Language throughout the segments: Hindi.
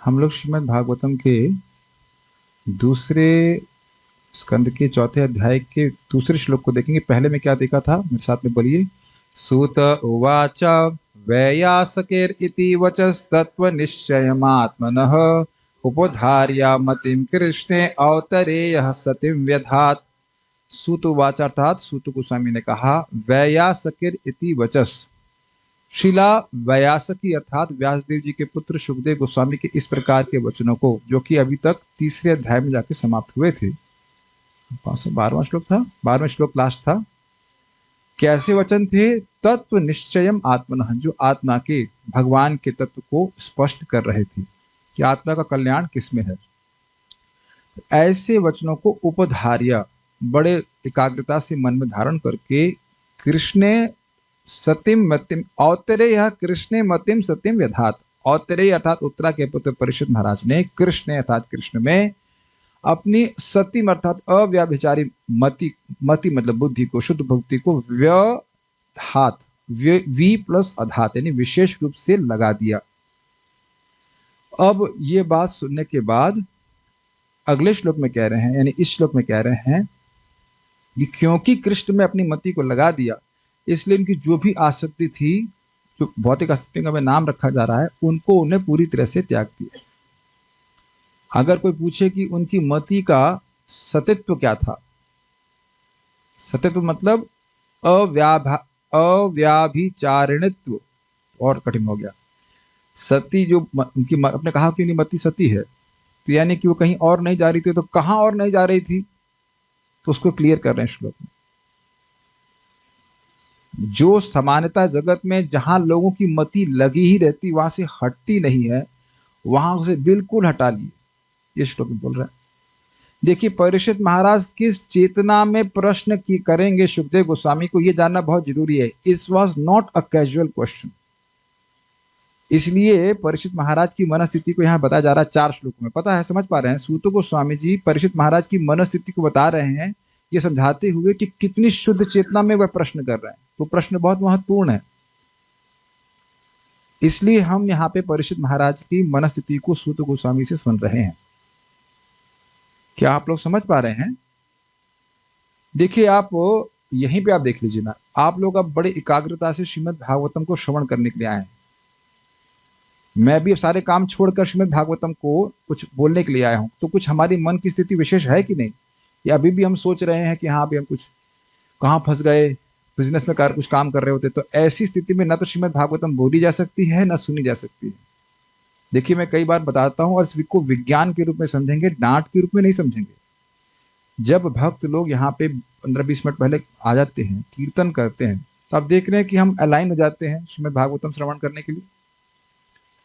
हम लोग श्रीमद् भागवतम के दूसरे स्कंद के चौथे अध्याय के दूसरे श्लोक को देखेंगे। पहले में क्या देखा था, मेरे साथ में बोलिए। सूत उवाच वैयासकेरिति वचस्तत्त्वनिश्चयमात्मनः उपधार्य मतिं कृष्णे अवतरेयः सतिं व्यधात्। सूत उवाच अर्थात सूत गोस्वामी ने कहा, वैयासकिर इति वचस। शिला व्यासकी अर्थात व्यासदेव जी के पुत्र सुखदेव गोस्वामी के इस प्रकार के वचनों को, जो कि अभी तक तीसरे अध्याय में जाके समाप्त हुए थे। कौन सा 12वां श्लोक था? 12वां श्लोक लास्ट था। कैसे वचन थे? तत्व निश्चयम आत्मनः, जो आत्मा के भगवान के तत्व को स्पष्ट कर रहे थे कि आत्मा का कल्याण किसमें है। ऐसे वचनों को उपधार्य, बड़े एकाग्रता से मन में धारण करके, कृष्णे सतिम मतिम औतरेय, कृष्णे मतिम सतिम व्यधात। औतरेय अर्थात उत्तरा के पुत्र परीक्षित महाराज ने कृष्ण अर्थात कृष्ण में अपनी सतिम अर्थात अव्याभिचारी मति, मति मतलब बुद्धि को, शुद्ध भक्ति को व्यधात, वी प्लस अधात यानी विशेष रूप से लगा दिया। अब ये बात सुनने के बाद अगले श्लोक में कह रहे हैं, यानी इस श्लोक में कह रहे हैं कि क्योंकि कृष्ण में अपनी मति को लगा दिया, इसलिए उनकी जो भी आसक्ति थी, जो भौतिक आसक्ति का नाम रखा जा रहा है, उनको उन्हें पूरी तरह से त्याग दिया। अगर कोई पूछे कि उनकी मति का सतित्व क्या था, सतित्व मतलब अव्याभिचारिणित्व, और कठिन हो गया। सती जो उनकी अपने कहा कि उनकी मति सती है, तो यानी कि वो कहीं और नहीं जा रही थी, तो कहां और नहीं जा रही थी, तो उसको क्लियर कर रहे हैं श्लोक में। जो समानता जगत में जहां लोगों की मति लगी ही रहती, वहां से हटती नहीं है, वहां उसे बिल्कुल हटा लिए, ये श्लोक में बोल रहे हैं। देखिए परीक्षित महाराज किस चेतना में प्रश्न की करेंगे सुखदेव गोस्वामी को, यह जानना बहुत जरूरी है। It was not a casual question. इसलिए परीक्षित महाराज की मनस्थिति को यहाँ बताया जा रहा है 4 श्लोकों में। पता है, समझ पा रहे हैं? सूत गोस्वामी जी परीक्षित महाराज की मनस्थिति को बता रहे हैं, ये समझाते हुए कि कितनी शुद्ध चेतना में वह प्रश्न कर रहे हैं। तो प्रश्न बहुत महत्वपूर्ण है, इसलिए हम यहाँ पे परीक्षित महाराज की मनस्थिति को सूत गोस्वामी से सुन रहे हैं। क्या आप लोग समझ पा रहे हैं? देखिए आप यहीं पे आप देख लीजिए ना, आप लोग अब बड़े एकाग्रता से श्रीमद् भागवतम को श्रवण करने के लिए आए हैं। मैं भी अब सारे काम छोड़कर श्रीमद् भागवतम को कुछ बोलने के लिए आया हूं। तो कुछ हमारी मन की स्थिति विशेष है कि नहीं, या अभी भी हम सोच रहे हैं कि हाँ भी हम कुछ कहाँ फंस गए, बिजनेस में कुछ काम कर रहे होते। तो ऐसी स्थिति में ना तो श्रीमद् भागवतम बोली जा सकती है, ना सुनी जा सकती है। देखिए मैं कई बार बताता हूँ, और इसको विज्ञान के रूप में समझेंगे, डांट के रूप में नहीं समझेंगे। जब भक्त लोग यहाँ पे 15-20 मिनट पहले आ जाते हैं, कीर्तन करते हैं, तो आप देख रहे हैं कि हम अलाइन हो जाते हैं श्रीमद् भागवतम श्रवण करने के लिए।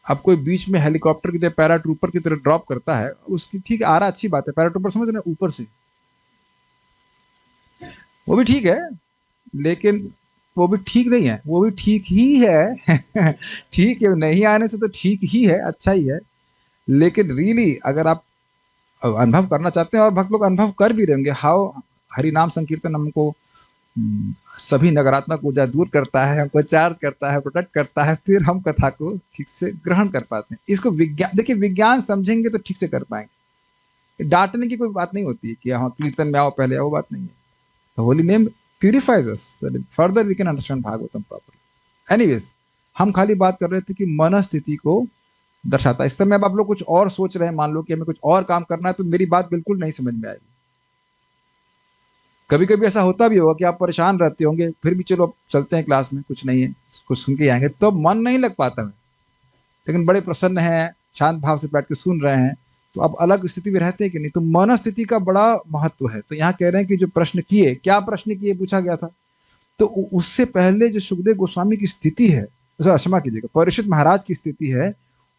अब कोई बीच में हेलीकॉप्टर की तरह, पैराट्रूपर की तरह ड्रॉप करता है, उसकी ठीक आ रहा, अच्छी बात है, पैराट्रूपर समझ रहे हैं, ऊपर से, वो भी ठीक है, लेकिन वो भी ठीक नहीं है, वो भी ठीक ही है ठीक है, नहीं आने से तो ठीक ही है, अच्छा ही है। लेकिन रियली अगर आप अनुभव करना चाहते हैं, और भक्त लोग अनुभव कर भी रहेंगे, हाउ हरि नाम संकीर्तन हमको सभी नकारात्मक ऊर्जा दूर करता है, हमको चार्ज करता है, प्रोटेक्ट करता है, फिर हम कथा को ठीक से ग्रहण कर पाते हैं। इसको विज्ञान, देखिए विज्ञान समझेंगे तो ठीक से कर पाएंगे। डांटने की कोई बात नहीं होती है कि हाँ कीर्तन में आओ पहले आओ, बात नहीं है। Holy name purifies us, further we can understand Bhagavatam properly. Anyways, हम खाली बात कर रहे थे कि मनस्थिति को दर्शाता है। इस समय अब आप लोग कुछ और सोच रहे हैं, मान लो कि हमें कुछ और काम करना है, तो मेरी बात बिल्कुल नहीं समझ में आएगी। कभी कभी ऐसा होता भी होगा कि आप परेशान रहते होंगे, फिर भी चलो चलते हैं क्लास में, कुछ नहीं है, कुछ सुन के आएंगे, तो मन नहीं लग पाता है। लेकिन बड़े प्रसन्न हैं, शांत भाव से बैठ के सुन रहे हैं, तो अब अलग स्थिति में रहते हैं कि नहीं। तो मनस्थिति का बड़ा महत्व है। तो यहाँ कह रहे हैं कि जो प्रश्न किए, क्या प्रश्न किए पूछा गया था, तो उससे पहले जो सुखदेव गोस्वामी की स्थिति है, क्षमा कीजिएगा, परीक्षित महाराज की स्थिति है,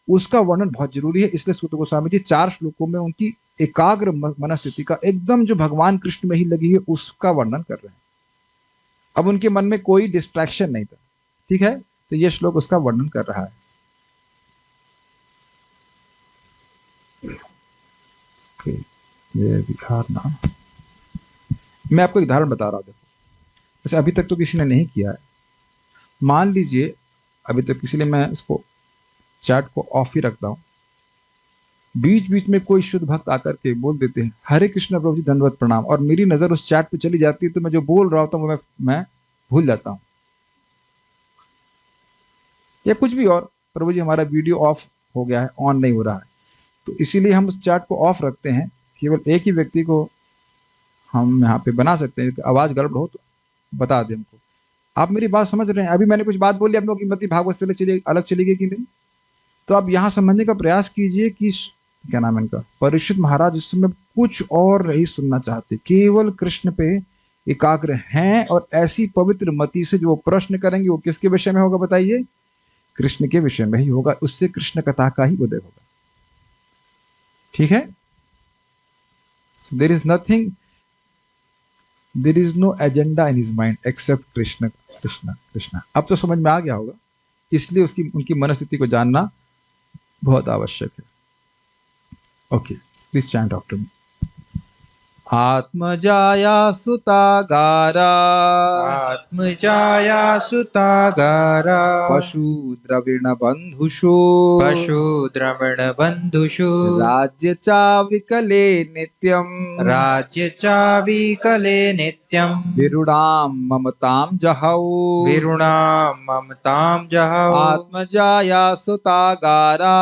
उसका वर्णन बहुत जरूरी है। इसलिए सूत गोस्वामी जी 4 श्लोकों में उनकी एकाग्र मनस्थिति का, एकदम जो भगवान कृष्ण में ही लगी है, उसका वर्णन कर रहे हैं। अब उनके मन में कोई डिस्ट्रैक्शन नहीं था, ठीक है, तो ये श्लोक उसका वर्णन कर रहा है। मैं आपको एक उदाहरण बता रहा हूं, देखो, जैसे अभी तक तो किसी ने नहीं किया है। मान लीजिए अभी तक किसी ने, मैं इसको चैट को ऑफ ही रखता हूं, बीच बीच में कोई शुद्ध भक्त आकर के बोल देते हैं हरे कृष्ण प्रभु जी दंडवत प्रणाम, और मेरी नजर उस चैट पे चली जाती है तो मैं जो बोल रहा होता हूँ मैं भूल जाता हूँ, या कुछ भी और, प्रभु जी हमारा वीडियो ऑफ हो गया है, ऑन नहीं हो रहा है। तो इसीलिए हम उस चैट को ऑफ रखते हैं, केवल एक ही व्यक्ति को हम यहाँ पे बना सकते हैं, आवाज गड़बड़ हो तो बता दें हमको। आप मेरी बात समझ रहे हैं? अभी मैंने कुछ बात बोली, आप लोग की मति भागवत से अलग चली गई कि नहीं? तो आप यहाँ समझने का प्रयास कीजिए कि क्या नाम है इनका, परीक्षित महाराज इस समय कुछ और नहीं सुनना चाहते, केवल कृष्ण पे एकाग्र हैं, और ऐसी पवित्र मति से जो प्रश्न करेंगे वो किसके विषय में होगा बताइए? कृष्ण के विषय में ही होगा, उससे कृष्ण कथा का ही उदय होगा। ठीक है? So there is nothing, there is no agenda in his mind except Krishna, Krishna, Krishna। अब तो समझ में आ गया होगा, इसलिए उनकी मनस्थिति को जानना बहुत आवश्यक है। Okay, please chant after me. आत्मजाया सुतागारा, आत्मजाया सुतागारा, पशु द्रविण बंधुषु, पशु द्रविण बंधुषु, राज्य चाविकले नित्यम, राज्य चाविकले नित्यम, विरुणाम ममताम जहौ, विरुणाम ममताम जहौ, आत्मजाया सुतागारा,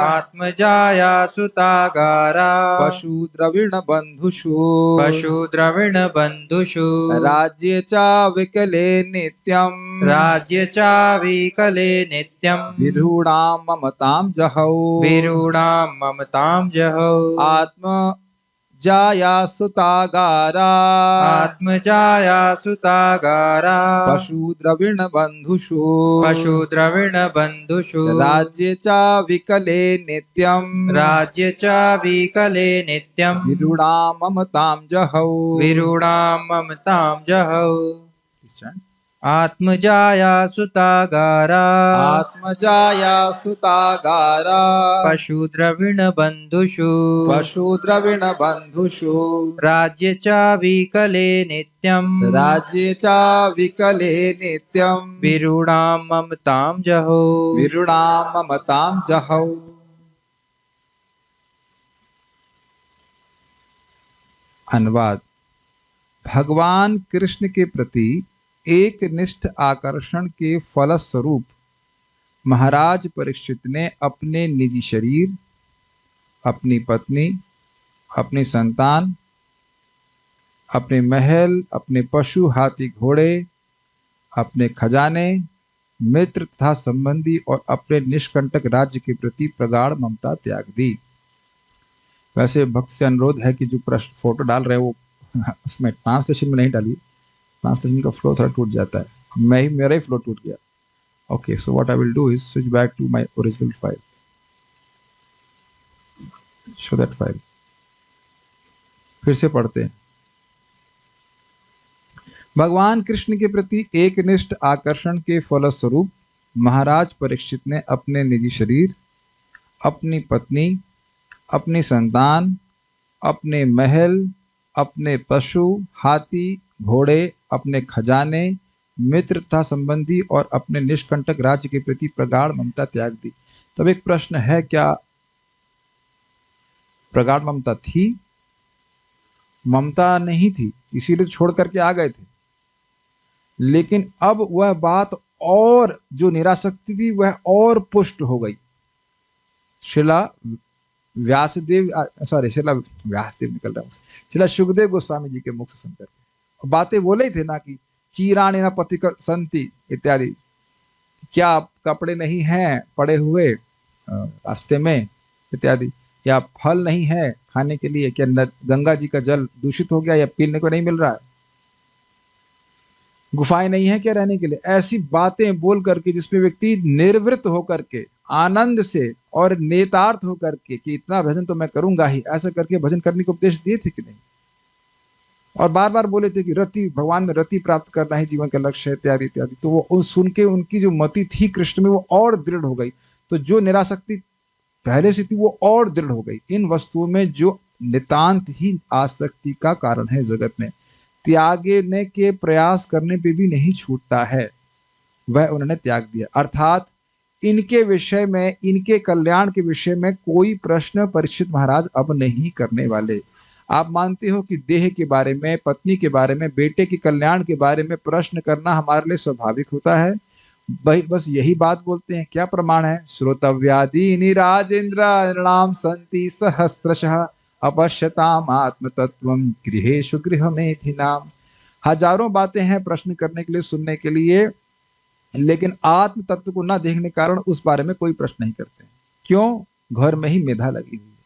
आत्मजाया सुतागारा, पशु द्रविण बंधुषु, पशु द्रविण बंधुषु, राज्य चाविकले नित्यम, राज्य चाविकले नित्यम, विरूणाम ममताम जहौ, विरूणाम ममताम जहौ, आत्मजाया सुतागारा, आत्मजाया सुतागारा, पशु द्रविण बंधुषु, पशु द्रविण बंधुषु, राज्य चाविकले नित्यम, राज्य चाविकले नित्यम, विरूणाम ममताम जहौ, विरूणाम ममताम जहौ, आत्मजाया सुतागारा, आत्मजाया सुतागारा, पशु द्रविण बंधुषु, पशु द्रविण बंधुषु, राज्य चाविकले नित्यम, राज्य चाविकले नित्यम, विरूणाम ममताम जहौ, विरूणाम ममताम जहौ। अनुवाद। भगवान कृष्ण के प्रति एक निष्ठ आकर्षण के फलस्वरूप महाराज परीक्षित ने अपने निजी शरीर, अपनी पत्नी, अपनी संतान, अपने महल, अपने पशु हाथी घोड़े, अपने खजाने, मित्र तथा संबंधी और अपने निष्कंटक राज्य के प्रति प्रगाढ़ ममता त्याग दी। वैसे भक्त से अनुरोध है कि जो प्रश्न फोटो डाल रहे हैं वो उसमें ट्रांसलेशन में नहीं डालिए, ट्रांसलेशन का फ्लो थोड़ा टूट जाता है, मेरा ही फ्लो टूट गया। Okay, so what I will do is switch back to my original file, show that file. फिर से पढ़ते हैं। भगवान कृष्ण के प्रति एक निष्ठ आकर्षण के फलस्वरूप महाराज परीक्षित ने अपने निजी शरीर, अपनी पत्नी, अपनी संतान, अपने महल, अपने पशु हाथी घोड़े, अपने खजाने, मित्र तथा संबंधी और अपने निष्कंटक राज्य के प्रति प्रगाढ़ ममता त्याग दी। तब एक प्रश्न है, क्या प्रगाढ़ ममता थी? ममता नहीं थी, इसीलिए छोड़ करके आ गए थे। लेकिन अब वह बात और जो निरासक्ति थी वह और पुष्ट हो गई। शिला व्यासदेव निकल रहा है, शिला सुखदेव गोस्वामी जी के मुख से सुनकर बातें बोले ही थे ना कि चीराणी न पति संति इत्यादि, क्या कपड़े नहीं हैं पड़े हुए रास्ते में इत्यादि, या फल नहीं है खाने के लिए, क्या गंगा जी का जल दूषित हो गया या पीने को नहीं मिल रहा है, गुफाएं नहीं है क्या रहने के लिए। ऐसी बातें बोल करके जिसमें व्यक्ति निर्वृत्त होकर के आनंद से और नेतार्थ होकर के कि इतना भजन तो मैं करूंगा ही, ऐसा करके भजन करने को उपदेश दिए थे कि नहीं। और बार बार बोले थे कि रति, भगवान में रति प्राप्त करना ही जीवन का लक्ष्य है इत्यादि इत्यादि। तो वो सुन के उनकी जो मति थी कृष्ण में वो और दृढ़ हो गई। तो जो निरासक्ति पहले से थी वो और दृढ़ हो गई। इन वस्तुओं में जो नितांत ही आसक्ति का कारण है जगत में, त्यागने के प्रयास करने पे भी नहीं छूटता है, वह उन्होंने त्याग दिया। अर्थात इनके विषय में, इनके कल्याण के विषय में कोई प्रश्न परीक्षित महाराज अब नहीं करने वाले। आप मानते हो कि देह के बारे में, पत्नी के बारे में, बेटे के कल्याण के बारे में प्रश्न करना हमारे लिए स्वाभाविक होता है। भाई बस यही बात बोलते हैं। क्या प्रमाण है? श्रोतव्यादीनि राजेंद्र नृणाम संति सहस्रशः अपश्यताम आत्म तत्वम गृहेषु गृहमेधिनाम। हजारों बातें हैं प्रश्न करने के लिए, सुनने के लिए, लेकिन आत्म तत्व को न देखने के कारण उस बारे में कोई प्रश्न नहीं करते। क्यों? घर में ही मेधा लगी हुई है।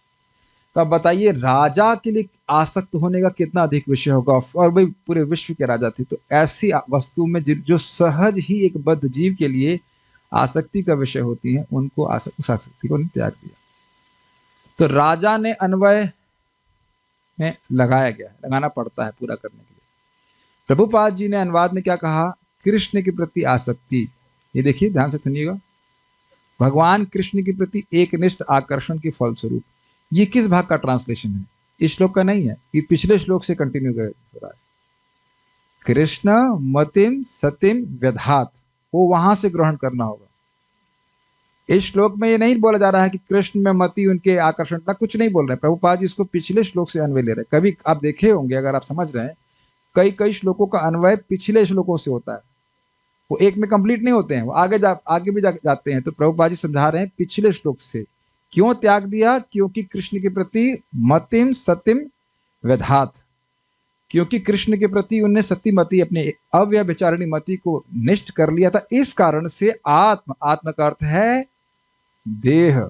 तो अब बताइए, राजा के लिए आसक्त होने का कितना अधिक विषय होगा। और भाई पूरे विश्व के राजा थे, तो ऐसी वस्तु में जो सहज ही एक बद्ध जीव के लिए आसक्ति का विषय होती है, उनको उस आसक्ति को त्याग दिया। तो राजा ने अन्वय में लगाया गया है, लगाना पड़ता है पूरा करने के लिए। प्रभुपाद जी ने अनुवाद में क्या कहा? कृष्ण के प्रति आसक्ति। ये देखिए, ध्यान से सुनिएगा। भगवान कृष्ण के प्रति एकनिष्ठ आकर्षण के फलस्वरूप। ये किस भाग का ट्रांसलेशन है? इस श्लोक का नहीं है, ये पिछले श्लोक से कंटिन्यू हो रहा है। कृष्ण मतिम सतिम व्यधात, वो वहां से ग्रहण करना होगा। इस श्लोक में ये नहीं बोला जा रहा है कि कृष्ण में मति, उनके आकर्षण का कुछ नहीं बोल रहे हैं। प्रभुपाद जी इसको पिछले श्लोक से अन्वय ले रहे हैं। कभी आप देखे होंगे, अगर आप समझ रहे हैं, कई कई श्लोकों का अन्वय पिछले श्लोकों से होता है। वो एक में कंप्लीट नहीं होते हैं, वो आगे भी जाते हैं। तो प्रभुपाद जी समझा रहे हैं पिछले श्लोक से। क्यों त्याग दिया? क्योंकि कृष्ण के प्रति मतिम सतिम व्यधात, क्योंकि कृष्ण के प्रति उनने सतीमती, अपने अव्यभिचारिणी मति को निष्ठ कर लिया था। इस कारण से आत्म का अर्थ है देह,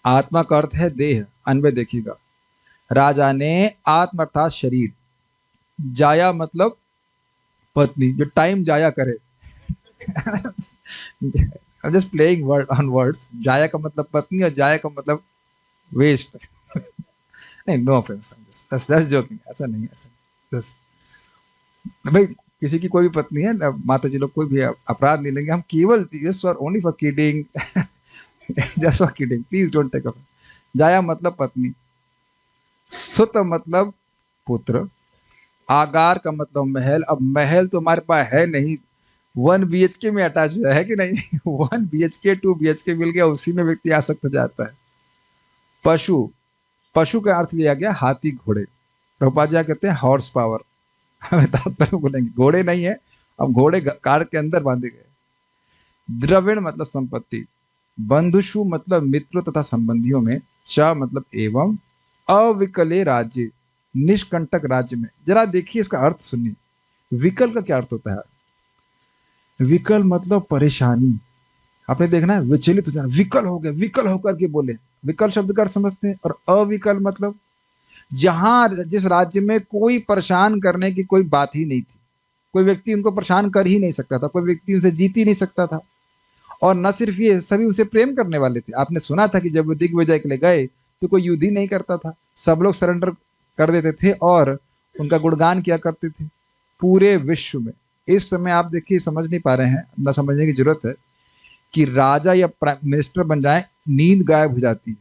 आत्मा का अर्थ है देह। अन्वय देखिएगा। राजा ने आत्म अर्थात शरीर, जाया मतलब पत्नी, जो टाइम जाया करे। Just playing word on words. जाया का मतलब पत्नी और जाया का मतलब वेस्ट। नहीं, नो ऑफेंस, जस्ट जोकिंग। ऐसा नहीं, ऐसा जस्ट भाई, किसी की कोई भी पत्नी है, माता जी लोग कोई भी अपराध नहीं लेंगे। हम केवल just for only for kidding, just for kidding, please don't take offence. जाया मतलब पत्नी, सुत मतलब पुत्र, आगार का मतलब महल। अब महल तो हमारे पास है नहीं, 1 BHK में अटैच है कि नहीं? 1 BHK 2 BHK मिल गया, उसी में व्यक्ति आसक्त हो जाता है। पशु, पशु का अर्थ लिया गया हाथी घोड़े। प्रभुपाद जी कहते हैं हॉर्स पावर। हमें तात्पर्य बोलेंगे, घोड़े नहीं है, अब घोड़े कार के अंदर बांधे गए। द्रविण मतलब संपत्ति। बंधुषु मतलब मित्रों तथा संबंधियों में। च मतलब एवं। अविकले राज्य, निष्कंटक राज्य में। जरा देखिए इसका अर्थ सुनिए। विकल का क्या अर्थ होता है? विकल मतलब परेशानी। आपने देखना है, विचलित हो जाना, विकल हो गए, विकल होकर के बोले। विकल शब्द का अर्थ समझते हैं। और अविकल मतलब जहां जिस राज्य में कोई परेशान करने की कोई बात ही नहीं थी, कोई व्यक्ति उनको परेशान कर ही नहीं सकता था, कोई व्यक्ति उनसे जीत ही नहीं सकता था। और न सिर्फ ये, सभी उसे प्रेम करने वाले थे। आपने सुना था कि जब वो दिग्विजय के लिए गए तो कोई युद्ध ही नहीं करता था, सब लोग सरेंडर कर देते थे और उनका गुणगान किया करते थे पूरे विश्व में। इस समय आप देखिए, समझ नहीं पा रहे हैं, न समझने की जरूरत है कि राजा या प्राइम मिनिस्टर बन जाए, नींद गायब हो जाती है।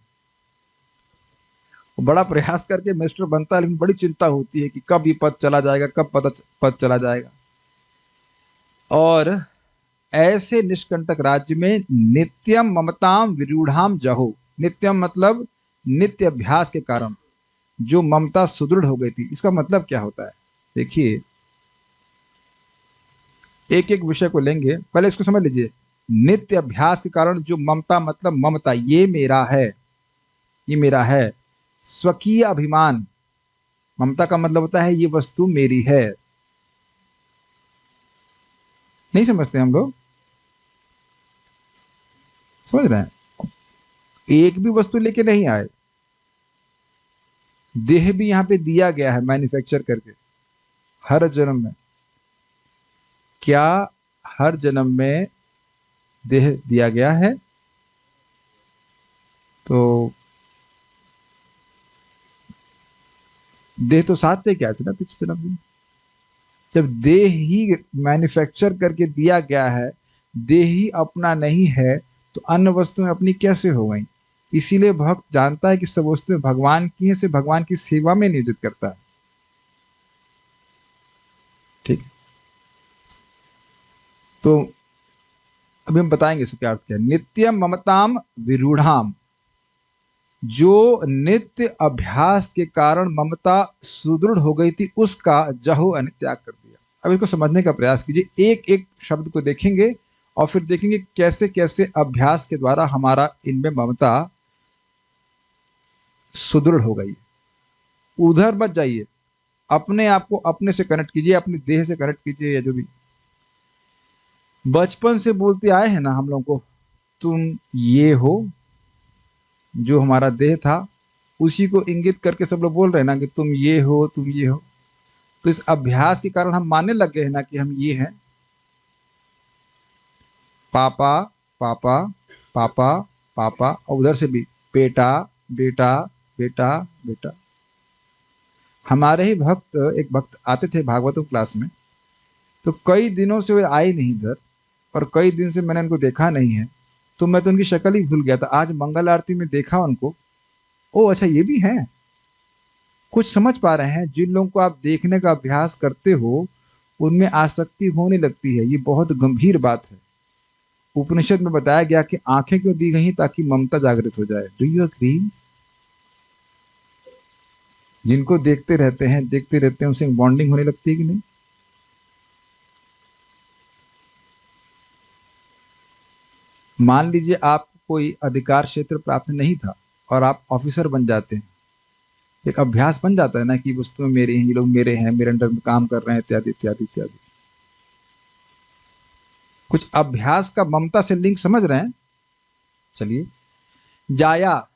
वो बड़ा प्रयास करके मिनिस्टर बनता है, लेकिन बड़ी चिंता होती है कि कब ये पद चला जाएगा, कब पद चला जाएगा। और ऐसे निष्कंटक राज्य में नित्यम ममताम विरूढ़ाम जहो। नित्यम मतलब नित्य अभ्यास के कारण जो ममता सुदृढ़ हो गई थी। इसका मतलब क्या होता है? देखिए, एक एक विषय को लेंगे, पहले इसको समझ लीजिए। नित्य अभ्यास के कारण जो ममता मतलब ममता, ये मेरा है, ये मेरा है। स्वकीय अभिमान, ममता का मतलब होता है ये वस्तु मेरी है। नहीं समझते हम लोग? समझ रहे हैं? एक भी वस्तु लेके नहीं आए, देह भी यहां पे दिया गया है मैन्युफैक्चर करके हर जन्म में। क्या हर जन्म में देह दिया गया है? तो देह तो साथ लेके आए थे ना पिछले जन्म में। जब देह ही मैन्युफैक्चर करके दिया गया है, देह ही अपना नहीं है, तो अन्य वस्तुएं अपनी कैसे हो गई? इसीलिए भक्त जानता है कि सब वस्तुएं भगवान की हैं, से भगवान की सेवा में नियोजित करता है। ठीक, तो अभी हम बताएंगे इसका क्या अर्थ क्या है। नित्यम ममताम विरूढ़ाम, जो नित्य अभ्यास के कारण ममता सुदृढ़ हो गई थी, उसका जहो अने त्याग कर दिया। अब इसको समझने का प्रयास कीजिए, एक एक शब्द को देखेंगे और फिर देखेंगे कैसे कैसे अभ्यास के द्वारा हमारा इनमें ममता सुदृढ़ हो गई। उधर मत जाइए, अपने आप को अपने से कनेक्ट कीजिए, अपनी देह से कनेक्ट कीजिए। या जो भी बचपन से बोलते आए हैं ना हम लोगों को, तुम ये हो, जो हमारा देह था उसी को इंगित करके सब लोग बोल रहे हैं ना कि तुम ये हो, तुम ये हो। तो इस अभ्यास के कारण हम मानने लग गए हैं ना कि हम ये हैं। पापा पापा पापा पापा, और उधर से भी बेटा बेटा बेटा बेटा। हमारे ही भक्त, एक भक्त आते थे भागवतम क्लास में, तो कई दिनों से वे आए नहीं इधर, और कई दिन से मैंने उनको देखा नहीं है, तो मैं तो उनकी शक्ल ही भूल गया था। आज मंगल आरती में देखा उनको, ओ अच्छा ये भी है। कुछ समझ पा रहे हैं, जिन लोगों को आप देखने का अभ्यास करते हो उनमें आसक्ति होने लगती है, ये बहुत गंभीर बात है। उपनिषद में बताया गया कि आंखें क्यों दी गई, ताकि ममता जागृत हो जाए। Do you agree? जिनको देखते रहते हैं उनसे बॉन्डिंग होने लगती है कि नहीं? मान लीजिए आप कोई अधिकार क्षेत्र प्राप्त नहीं था और आप ऑफिसर बन जाते हैं, एक अभ्यास बन जाता है ना कि वस्तुएं मेरी हैं, ये लोग मेरे हैं, मेरे अंडर में काम कर रहे हैं, इत्यादि इत्यादि इत्यादि। कुछ अभ्यास का ममता से लिंक समझ रहे हैं? चलिए, जाया,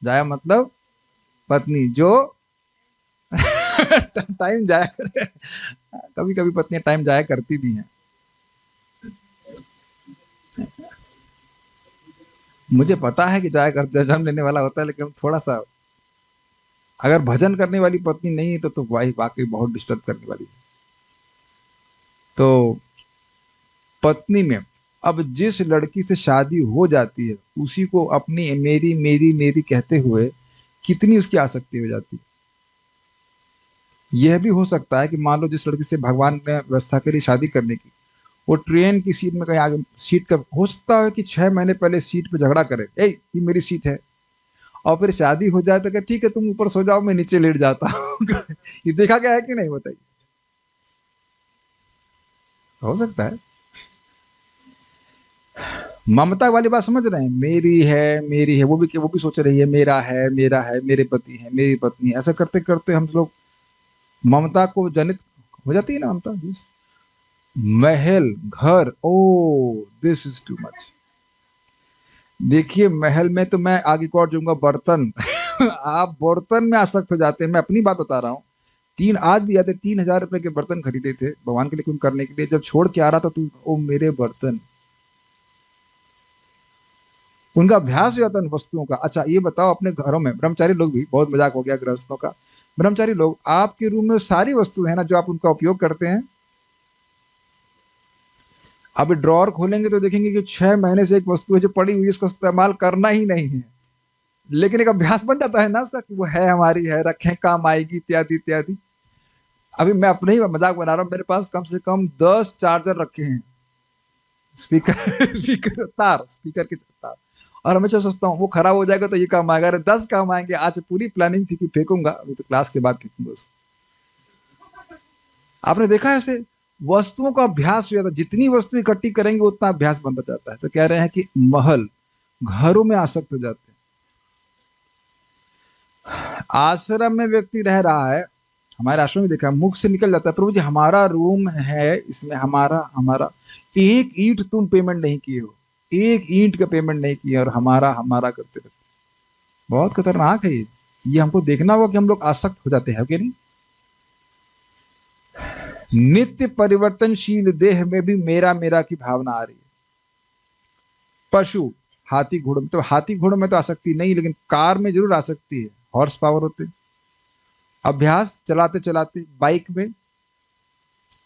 जाया मतलब पत्नी, जो टाइम जाया करे। कभी कभी पत्नियां टाइम जाया करती भी हैं। मुझे पता है कि जाया करते जन्म लेने वाला होता है, लेकिन थोड़ा सा, अगर भजन करने वाली पत्नी नहीं है तो भाई वाकई बहुत डिस्टर्ब करने वाली है। तो पत्नी में अब जिस लड़की से शादी हो जाती है उसी को अपनी मेरी मेरी मेरी कहते हुए कितनी उसकी आसक्ति हो जाती है। यह भी हो सकता है कि मान लो जिस लड़की से भगवान ने व्यवस्था करी शादी करने की, वो ट्रेन की सीट में कहीं आगे, सीट का हो सकता है कि 6 महीने पहले सीट पे झगड़ा करे, ए ये मेरी सीट है, और फिर शादी हो जाए तो क्या ठीक है तुम ऊपर सो जाओ, मैं नीचे लेट जाता हूँ। ये देखा गया है कि नहीं, बताइए? हो सकता है। ममता वाली बात समझ रहे हैं, मेरी है मेरी है, वो भी सोच रही है मेरा है मेरा है, मेरे पति है मेरी पत्नी है। ऐसा करते करते हम लोग ममता को जनित हो जाती है ना ममता। Yes. महल घर, ओ दिस इज टू मच। देखिए महल में तो मैं आगे को और जाऊंगा, बर्तन। आप बर्तन में आसक्त हो जाते हैं, मैं अपनी बात बता रहा हूँ। तीन आज भी आते, 3,000 रुपए के बर्तन खरीदे थे भगवान के लिए कुछ करने के लिए, जब छोड़ के आ रहा था तो ओ मेरे बर्तन, उनका अभ्यास हो जाता है उन वस्तुओं का। अच्छा ये बताओ, अपने घरों में ब्रह्मचारी लोग भी, बहुत मजाक हो गया गृहस्थों का, ब्रह्मचारी लोग आपके रूम में सारी वस्तु है ना जो आप उनका उपयोग करते हैं, अब ड्रॉर खोलेंगे तो देखेंगे कि 6 महीने से एक वस्तु है जो पड़ी हुई है, उसका इस्तेमाल करना ही नहीं है, लेकिन एक अभ्यास बन जाता है ना उसका कि वो है हमारी है, रखें काम आएगी, इत्यादि इत्यादि। अभी मैं अपने ही मजाक बना रहा हूँ, मेरे पास कम से कम 10 चार्जर रखे हैं, स्पीकर स्पीकर तार, स्पीकर के तार, और हमेशा सोचता हूँ वो खराब हो जाएगा तो ये काम आएगा, अरे 10 काम आएंगे। आज पूरी प्लानिंग थी कि फेंकूंगा, अभी तो क्लास के बाद फेंकूंगा उसको। आपने देखा है ऐसे वस्तुओं का अभ्यास हो जाता है, जितनी वस्तु इकट्ठी करेंगे उतना अभ्यास बनता जाता है। तो कह रहे हैं कि महल घरों में आसक्त हो जाते हैं। आश्रम में व्यक्ति रह रहा है, हमारे आश्रम में देखा है, मुख से निकल जाता है, प्रभु जी हमारा रूम है, इसमें हमारा हमारा, एक ईंट तुम पेमेंट नहीं किए हो, एक ईंट का पेमेंट नहीं किया, और हमारा हमारा करते रहते। बहुत खतरनाक है ये हमको देखना होगा कि हम लोग आसक्त हो जाते हैं कि नहीं। नित्य परिवर्तनशील देह में भी मेरा मेरा की भावना आ रही है। पशु, हाथी घोड़ों में, तो हाथी घोड़ों में तो आसक्ति नहीं, लेकिन कार में जरूर आसक्ति है, हॉर्स पावर होते। अभ्यास चलाते चलाते बाइक में,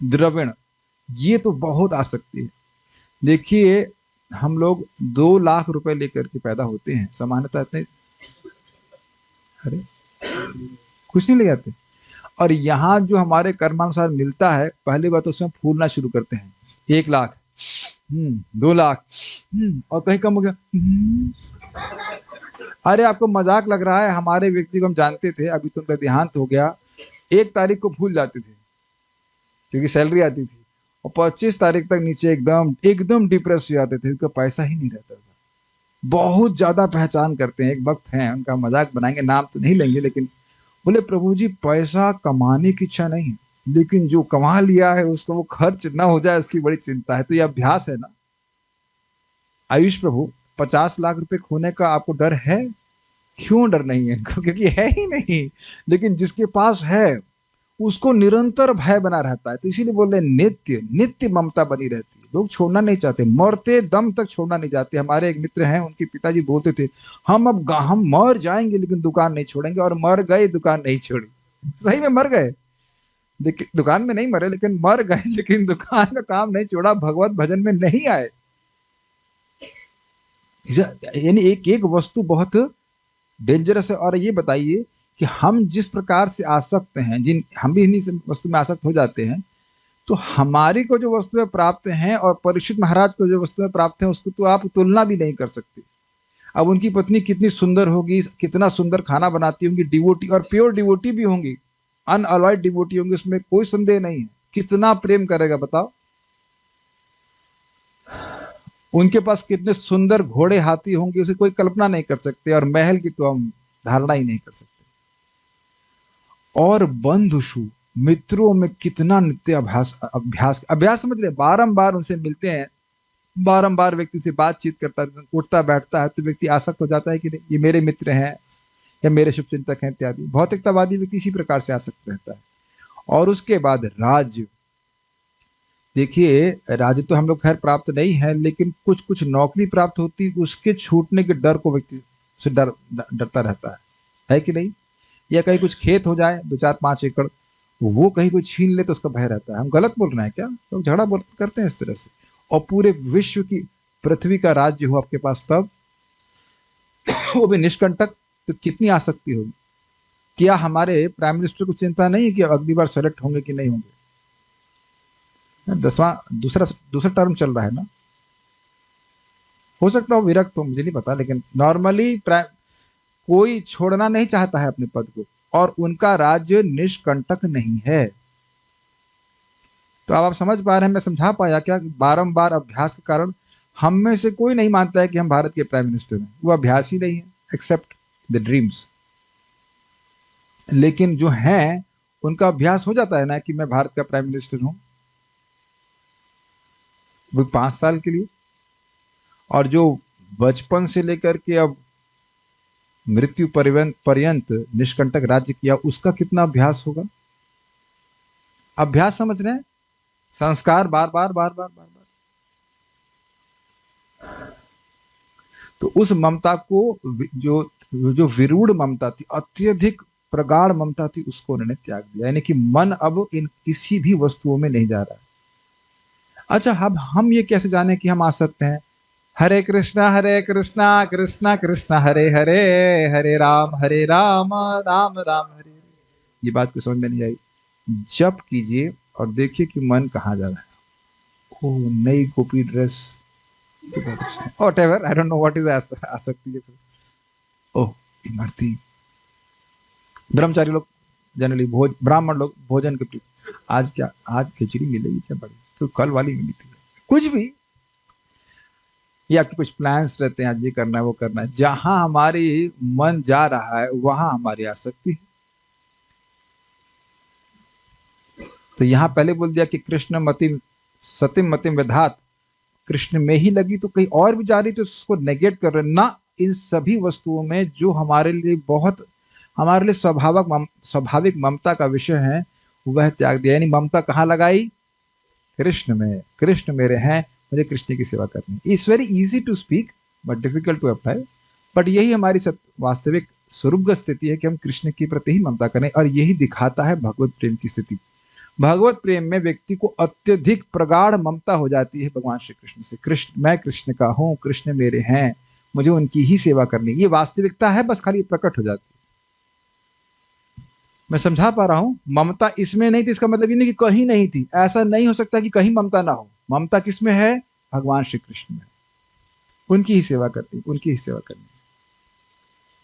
द्रविण, ये तो बहुत आसक्ति है। देखिए हम लोग 2 लाख रुपए लेकर के पैदा होते हैं सामान्यतः, इतने, अरे कुछ नहीं ले जाते, और यहाँ जो हमारे कर्मानुसार मिलता है, पहली बात उसमें फूलना शुरू करते हैं, 1 लाख, 2 लाख, और कहीं कम हो गया, अरे आपको मजाक लग रहा है? हमारे व्यक्ति को हम जानते थे, अभी तो उनका देहांत हो गया, 1 तारीख को भूल जाते थे क्योंकि सैलरी आती थी, और 25 तारीख तक नीचे एकदम एकदम डिप्रेस हो जाते थे, उनका पैसा ही नहीं रहता था। बहुत ज्यादा पहचान करते हैं, एक वक्त हैं, उनका मजाक बनाएंगे, नाम तो नहीं लेंगे, लेकिन बोले प्रभु जी पैसा कमाने की इच्छा नहीं है, लेकिन जो कमा लिया है उसको वो खर्च ना हो जाए उसकी बड़ी चिंता है। तो ये अभ्यास है ना। आयुष प्रभु, 50 लाख रुपए खोने का आपको डर है? क्यों डर नहीं है इनको? क्योंकि है ही नहीं। लेकिन जिसके पास है उसको निरंतर भय बना रहता है। तो इसीलिए बोल रहे नित्य नित्य ममता बनी रहती है। लोग छोड़ना नहीं चाहते, मरते दम तक छोड़ना नहीं चाहते। हमारे एक मित्र हैं, उनके पिताजी बोलते थे हम मर जाएंगे लेकिन दुकान नहीं छोड़ेंगे, और मर गए, दुकान नहीं छोड़ी। सही में मर गए, लेकिन दुकान में नहीं मरे, लेकिन मर गए, लेकिन दुकान का काम नहीं छोड़ा, भगवत भजन में नहीं आए। यानी एक एक वस्तु बहुत डेंजरस है। और ये बताइए कि हम जिस प्रकार से आसक्त हैं, जिन हम भी इन्हीं से वस्तु में आसक्त हो जाते हैं, तो हमारी को जो वस्तुएं प्राप्त हैं और परीक्षित महाराज को जो वस्तुएं प्राप्त हैं उसको तो आप तुलना भी नहीं कर सकते। अब उनकी पत्नी कितनी सुंदर होगी, कितना सुंदर खाना बनाती होंगी, डिवोटी और प्योर डिवोटी भी होंगी, अनअलॉयड डिवोटी होंगी, उसमें कोई संदेह नहीं है। कितना प्रेम करेगा बताओ। उनके पास कितने सुंदर घोड़े हाथी होंगे, उसे कोई कल्पना नहीं कर सकते, और महल की तो हम धारणा ही नहीं कर सकते। और बंधुषु मित्रों में कितना नित्य अभ्यास अभ्यास अभ्यास समझ रहे, बारंबार उनसे मिलते हैं, बारंबार व्यक्ति से बातचीत करता है, उठता बैठता है, तो व्यक्ति आसक्त हो जाता है कि ये मेरे मित्र हैं या मेरे शुभचिंतक हैं इत्यादि। भौतिकतावादी व्यक्ति इसी प्रकार से आसक्त रहता है। और उसके बाद राज्य, देखिए राज्य तो हम लोग खैर प्राप्त नहीं है, लेकिन कुछ कुछ नौकरी प्राप्त होती, उसके छूटने के डर को व्यक्ति से डरता रहता है कि नहीं? या कहीं कुछ खेत हो जाए 2-4-5 एकड़, वो कहीं कोई छीन ले तो उसका भय रहता है। हम गलत बोल रहे हैं क्या? लोग झगड़ा बोल करते हैं इस तरह से। और पूरे विश्व की पृथ्वी का राज्य हो आपके पास तब, वो भी निष्कंटक, तो कितनी आसक्ति होगी। क्या हमारे प्राइम मिनिस्टर को चिंता नहीं है कि अगली बार सेलेक्ट होंगे कि नहीं होंगे? दूसरा टर्म चल रहा है ना। हो सकता हो विरक्त हो, मुझे नहीं पता, लेकिन नॉर्मली कोई छोड़ना नहीं चाहता है अपने पद को, और उनका राज्य निष्कंटक नहीं है। तो अब आप समझ पा रहे हैं, मैं समझा पाया क्या? बारंबार अभ्यास के कारण हम में से कोई नहीं मानता है कि हम भारत के प्राइम मिनिस्टर हैं। वो अभ्यास ही नहीं है, एक्सेप्ट द ड्रीम्स। लेकिन जो हैं उनका अभ्यास हो जाता है ना कि मैं भारत का प्राइम मिनिस्टर हूं, वो 5 साल के लिए। और जो बचपन से लेकर के अब मृत्यु पर्यंत निष्कंटक राज्य किया, उसका कितना अभ्यास होगा? अभ्यास समझ रहे हैं? संस्कार बार बार बार बार बार बार। तो उस ममता को, जो विरूढ़ ममता थी, अत्यधिक प्रगाढ़ ममता थी, उसको उन्होंने त्याग दिया। यानी कि मन अब इन किसी भी वस्तुओं में नहीं जा रहा है। अच्छा, अब हम ये कैसे जाने कि हम आसक्त हैं? हरे कृष्णा कृष्णा कृष्णा हरे हरे, हरे राम राम राम हरे। ये बात को समझ में नहीं आई। जप कीजिए और देखिए कि मन कहाँ जा रहा है। ओ नई gopi dress, whatever, I don't know what is आसक्ति। ओह इमरती। ब्रह्मचारी लोग जनरली ब्राह्मण लोग भोजन के प्रति, आज क्या, आज खिचड़ी मिलेगी क्या बड़ी, तो कल वाली मिली थी, कुछ भी, या आपके कुछ प्लान्स रहते हैं, आज ये करना है वो करना है। जहां हमारी मन जा रहा है वहां हमारी आसक्ति है। तो यहां पहले बोल दिया कि कृष्ण मतिम सतिम मतिम विधात, कृष्ण में ही लगी, तो कहीं और भी जा रही तो उसको नेगेट कर रहे ना। इन सभी वस्तुओं में जो हमारे लिए स्वाभाविक ममता का विषय है, वह त्याग दिया। यानी ममता कहाँ लगाई? कृष्ण में। कृष्ण मेरे हैं, मुझे कृष्ण की सेवा करनी। It's very easy to speak but difficult to apply. But यही हमारी वास्तविक स्वरूपगत स्थिति है कि हम कृष्ण के प्रति ही ममता करें, और यही दिखाता है भगवत प्रेम की स्थिति। भगवत प्रेम में व्यक्ति को अत्यधिक प्रगाढ़ ममता हो जाती है भगवान श्री कृष्ण से। कृष्ण, मैं कृष्ण का हूं, कृष्ण मेरे हैं, मुझे उनकी ही सेवा करनी। ये वास्तविकता है, बस खाली प्रकट हो जाती है। मैं समझा पा रहा हूं? ममता इसमें नहीं थी, इसका मतलब ये नहीं कि कहीं नहीं थी। ऐसा नहीं हो सकता कि कहीं ममता ना हो। ममता किसमें है? भगवान श्री कृष्ण में, उनकी ही सेवा करनी, उनकी ही सेवा करनी।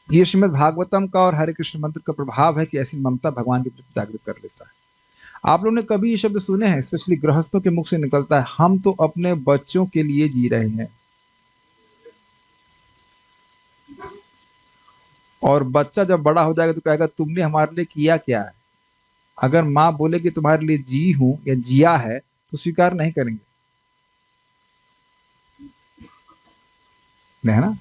ये श्रीमद् भागवतम का और हरे कृष्ण मंत्र का प्रभाव है कि ऐसी ममता भगवान के प्रति जागृत कर लेता है। आप लोगों ने कभी ये शब्द सुने हैं, स्पेशली गृहस्थों के मुख से निकलता है, हम तो अपने बच्चों के लिए जी रहे हैं। और बच्चा जब बड़ा हो जाएगा तो कहेगा तुमने हमारे लिए किया क्या है। अगर माँ बोले कि तुम्हारे लिए जी हूं या जिया है तो स्वीकार नहीं करेंगे, नहीं है ना।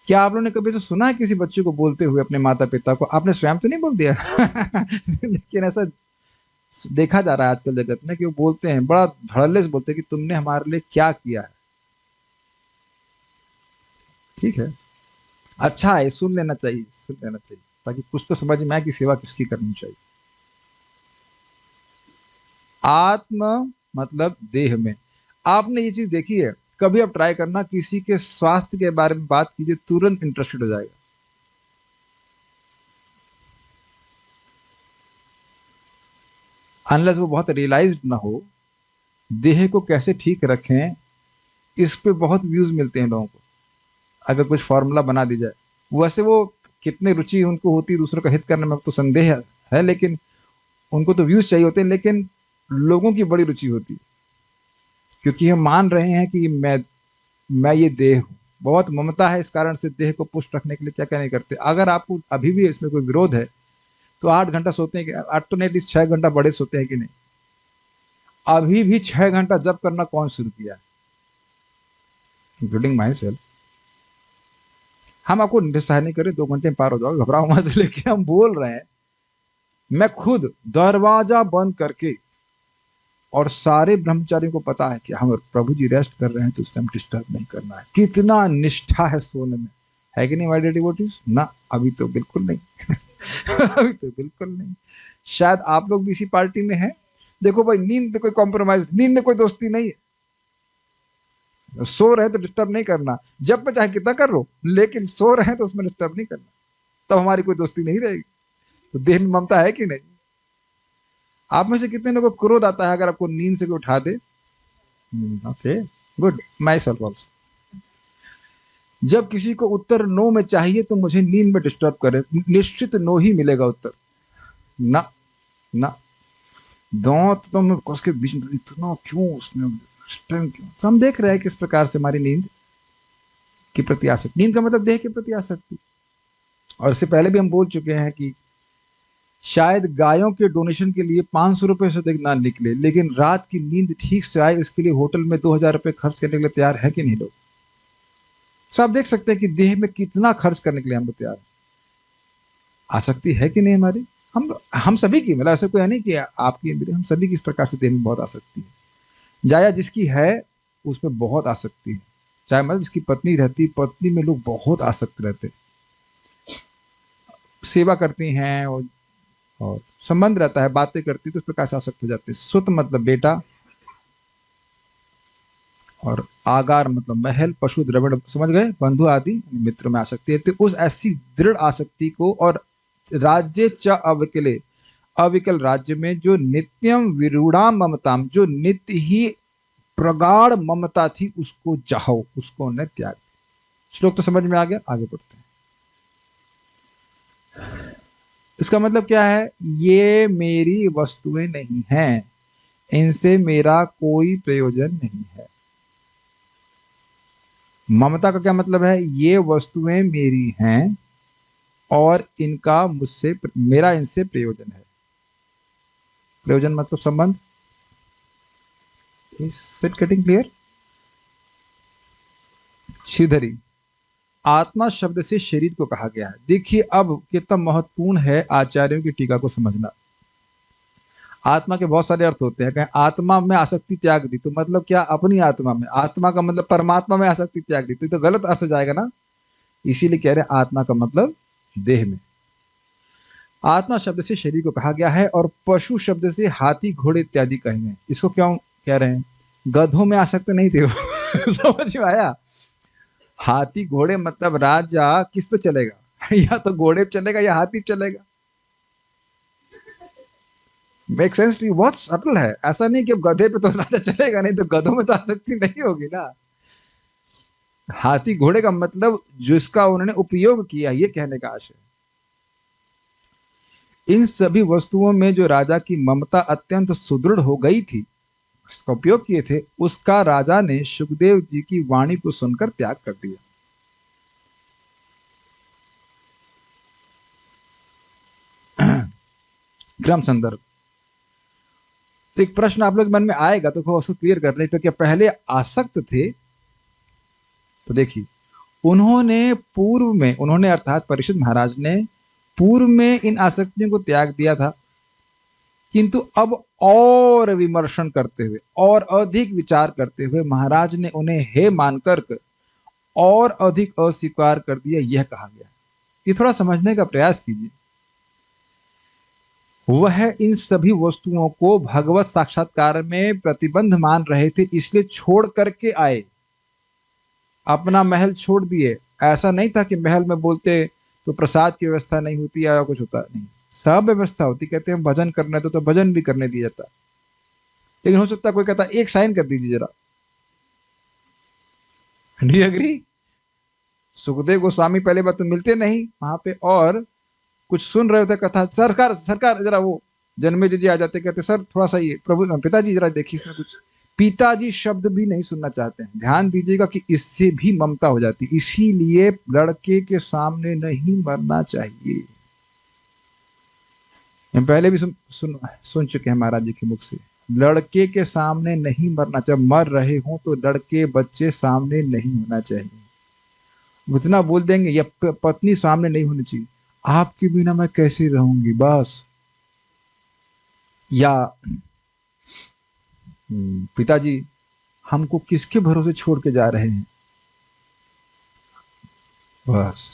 क्या आप लोगों ने कभी ऐसा सुना है किसी बच्चे को बोलते हुए अपने माता पिता को? आपने स्वयं तो नहीं बोल दिया लेकिन ऐसा देखा जा रहा है आजकल जगत में कि वो बोलते हैं, बड़ा धड़ल्ले से बोलते हैं कि तुमने हमारे लिए क्या किया है। ठीक है, अच्छा है, सुन लेना चाहिए, सुन लेना चाहिए, ताकि कुछ तो समझ में आए कि सेवा किसकी करनी चाहिए। आत्म मतलब देह में। आपने ये चीज देखी है, कभी आप ट्राई करना, किसी के स्वास्थ्य के बारे में बात कीजिए, तुरंत इंटरेस्टेड हो जाएगा। अनलेस वो बहुत रियलाइज्ड ना हो, देह को कैसे ठीक रखें, इस पे बहुत व्यूज मिलते हैं लोगों को, अगर कुछ फॉर्मूला बना दी जाए। वैसे वो कितने रुचि उनको होती है दूसरों का हित करने में तो संदेह है, लेकिन उनको तो व्यूज चाहिए होते हैं, लेकिन लोगों की बड़ी रुचि होती है, क्योंकि हम मान रहे हैं कि मैं ये देह हूँ। बहुत ममता है, इस कारण से देह को पुष्ट रखने के लिए क्या क्या नहीं करते। अगर आपको अभी भी इसमें कोई विरोध है तो 8 घंटा सोते हैं कि 8 तो नहीं, एटलीस्ट 6 घंटा बड़े सोते हैं कि नहीं? अभी भी 6 घंटा जब करना कौन शुरू किया है, इंक्लूडिंग माई सेल्फ। हम आपको निरुत्साहित नहीं करें, 2 घंटे में पार हो जाओगे, घबराओ मत, लेकिन हम बोल रहे हैं, मैं खुद दरवाजा बंद करके, और सारे ब्रह्मचारियों को पता है कि हम प्रभु जी रेस्ट कर रहे हैं तो उस टाइम डिस्टर्ब नहीं करना है। कितना निष्ठा है सोने में, है कि नहीं माय डियर डिवोटीज? ना, अभी तो बिल्कुल नहीं अभी तो बिल्कुल नहीं। शायद आप लोग भी इसी पार्टी में हैं। देखो भाई, नींद में कोई कॉम्प्रोमाइज, नींद में कोई दोस्ती नहीं है। सो रहे तो डिस्टर्ब नहीं करना, जब में चाहे कितना कर लो, लेकिन सो रहे हैं तो उसमें डिस्टर्ब नहीं करना, तब हमारी कोई दोस्ती नहीं रहेगी। तो देह में ममता है कि नहीं? आप में से कितने लोगों को क्रोध आता है अगर आपको नींद से कोई उठा दे? Okay, good, myself also. जब किसी को उत्तर नो में चाहिए तो मुझे नींद में डिस्टर्ब करे, निश्चित नो ही मिलेगा उत्तर। ना ना, दांत तो मैं उसके बीच में इतना क्यों, उसमें टाइम क्यों? तो हम देख रहे हैं किस प्रकार से हमारी नींद के प्रति आसक्ति, नींद का मतलब देह के प्रति आसक्ति। और इससे पहले भी हम बोल चुके हैं कि शायद गायों के डोनेशन के लिए 500 रुपए से अधिक ना निकले, लेकिन रात की नींद ठीक से आए इसके लिए होटल में 2000 रुपए खर्च करने के लिए तैयार है कि नहीं लोग? तो आप देख सकते हैं कि देह में कितना खर्च करने के लिए हम लोग तैयार हैं। आसक्ति है कि नहीं हमारी? हम सभी की, मतलब ऐसा कोई है नहीं कि आपकी मेरी, हम सभी की इस प्रकार से देह में बहुत आसक्ति है। जाया जिसकी है उसमें बहुत आसक्ति है, चाहे मतलब जिसकी पत्नी रहती, पत्नी में लोग बहुत आसक्त रहते, सेवा करती हैं और संबंध रहता है, बातें करती तो इस प्रकार से आसक्त हो जाते हैं। सुत मतलब बेटा, और आगार मतलब महल, पशु, द्रविड़, समझ गए, बंधु आदि मित्र में आसक्ति है। तो उस ऐसी दृढ़ आसक्ति को, और राज्य च अविकले, अविकल राज्य में जो नित्यम विरूढ़ाम ममताम, जो नित्य ही प्रगाढ़ ममता थी, उसको जाहो, उसको न त्याग। श्लोक तो समझ में आ गया, आगे बढ़ते हैं। इसका मतलब क्या है? ये मेरी वस्तुएं नहीं हैं, इनसे मेरा कोई प्रयोजन नहीं है। ममता का क्या मतलब है? ये वस्तुएं मेरी हैं और इनका मुझसे, मेरा इनसे प्रयोजन है। प्रयोजन मतलब संबंध। Is it getting clear? Shridhari, आत्मा शब्द से शरीर को कहा गया है। देखिए अब कितना महत्वपूर्ण है आचार्यों की टीका को समझना। आत्मा के बहुत सारे अर्थ होते हैं। कहें आत्मा में आसक्ति त्याग दी, तो मतलब क्या? अपनी आत्मा में। आत्मा का मतलब परमात्मा में आसक्ति त्याग दी, तो गलत अर्थ हो जाएगा ना। इसीलिए कह रहे हैं आत्मा का मतलब देह में। आत्मा शब्द से शरीर को कहा गया है, और पशु शब्द से हाथी, घोड़े इत्यादि कहे हैं। इसको क्यों कह रहे हैं? गधों में आसक्त नहीं थे समझ में आया? हाथी घोड़े मतलब राजा किस पे चलेगा या तो घोड़े पे चलेगा या हाथी पे चलेगा। Make sense to you? बहुत सटल है। ऐसा नहीं कि अब गधे पे तो राजा चलेगा नहीं, तो गधों में तो आसक्ति नहीं होगी ना। हाथी घोड़े का मतलब जिसका उन्होंने उपयोग किया, ये कहने का आशय। इन सभी वस्तुओं में जो राजा की ममता अत्यंत सुदृढ़ हो गई थी, उसका उपयोग किए थे, उसका राजा ने सुखदेव जी की वाणी को सुनकर त्याग कर दिया। क्रम संदर्भ। तो एक प्रश्न आप लोग मन में आएगा, तो उसको क्लियर कर ले। तो क्या पहले आसक्त थे? तो देखिए, उन्होंने अर्थात परीक्षित महाराज ने पूर्व में इन आसक्तियों को त्याग दिया था, किंतु अब और विमर्शन करते हुए और अधिक विचार करते हुए महाराज ने उन्हें हे मानकर और अधिक अस्वीकार कर दिया, यह कहा गया। ये थोड़ा समझने का प्रयास कीजिए। वह इन सभी वस्तुओं को भगवत साक्षात्कार में प्रतिबंध मान रहे थे, इसलिए छोड़ करके आए, अपना महल छोड़ दिए। ऐसा नहीं था कि महल में बोलते तो प्रसाद की व्यवस्था नहीं होती या कुछ होता नहीं, सब व्यवस्था होती। कहते हैं भजन करना है तो भजन भी करने दिया जाता। लेकिन हो सकता है कोई कहता एक साइन कर दीजिए जरा, do you agree? Sukhdev Goswami पहले बात तो मिलते नहीं वहां पे, और कुछ सुन रहे होते कथा, सरकार सरकार जरा वो जन्मेजय जी आ जाते, कहते सर थोड़ा सा ये प्रभु पिताजी जरा देखिए इसमें कुछ। पिताजी शब्द भी नहीं सुनना चाहते हैं। ध्यान दीजिएगा कि इससे भी ममता हो जाती, इसीलिए लड़के के सामने नहीं मरना चाहिए। हम पहले भी सुन चुके हैं महाराज जी के मुख से, लड़के के सामने नहीं मरना चाहिए। मर रहे हो तो लड़के बच्चे सामने नहीं होना चाहिए। उतना बोल देंगे या पत्नी सामने नहीं होनी चाहिए, आपके बिना मैं कैसे रहूंगी बस। या पिताजी हमको किसके भरोसे छोड़ के जा रहे हैं, बस।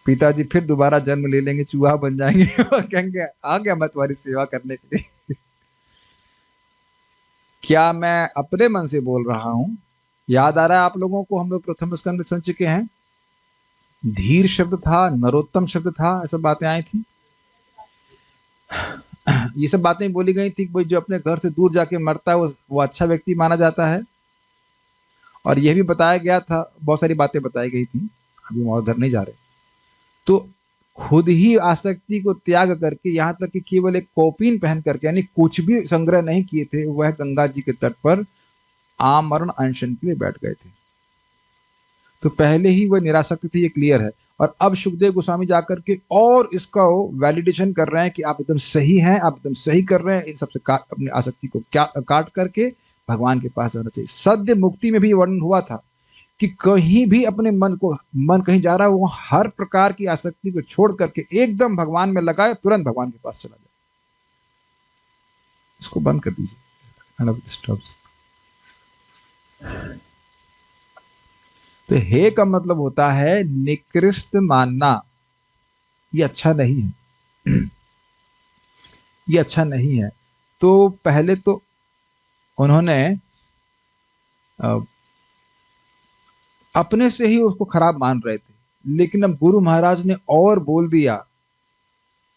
पिताजी फिर दोबारा जन्म ले लेंगे, चूहा बन जाएंगे और कहेंगे आ गया मैं तुम्हारी सेवा करने के लिए। क्या मैं अपने मन से बोल रहा हूं? याद आ रहा है आप लोगों को, हम लोग प्रथम स्कंद में सुन चुके हैं, धीर शब्द था, नरोत्तम शब्द था, ऐसा बातें आई थी। ये सब बातें बोली गई थी कि जो अपने घर से दूर जाके मरता है वो अच्छा व्यक्ति माना जाता है। और यह भी बताया गया था, बहुत सारी बातें बताई गई थी, अभी हम और घर नहीं जा रहे। तो खुद ही आसक्ति को त्याग करके, यहाँ तक कि केवल एक कौपीन पहन करके, यानी कुछ भी संग्रह नहीं किए थे, वह गंगा जी के तट पर आमरण अनशन के लिए बैठ गए थे। तो पहले ही वह निरासक्त थे, ये क्लियर है। और अब सुखदेव गोस्वामी जाकर के और इसका वैलिडेशन कर रहे हैं कि आप एकदम सही हैं, आप एकदम सही कर रहे हैं। इन सबसे अपनी आसक्ति को काट करके भगवान के पास जाना चाहिए। सद्य मुक्ति में भी वर्णन हुआ था कि कहीं भी अपने मन कहीं जा रहा है, वो हर प्रकार की आसक्ति को छोड़ करके एकदम भगवान में लगाए, तुरंत भगवान के पास चला जाए। इसको बंद कर दीजिए। तो हे का मतलब होता है निकृष्ट मानना, ये अच्छा नहीं है। ये अच्छा नहीं है। तो पहले तो उन्होंने अपने से ही उसको खराब मान रहे थे, लेकिन अब गुरु महाराज ने और बोल दिया।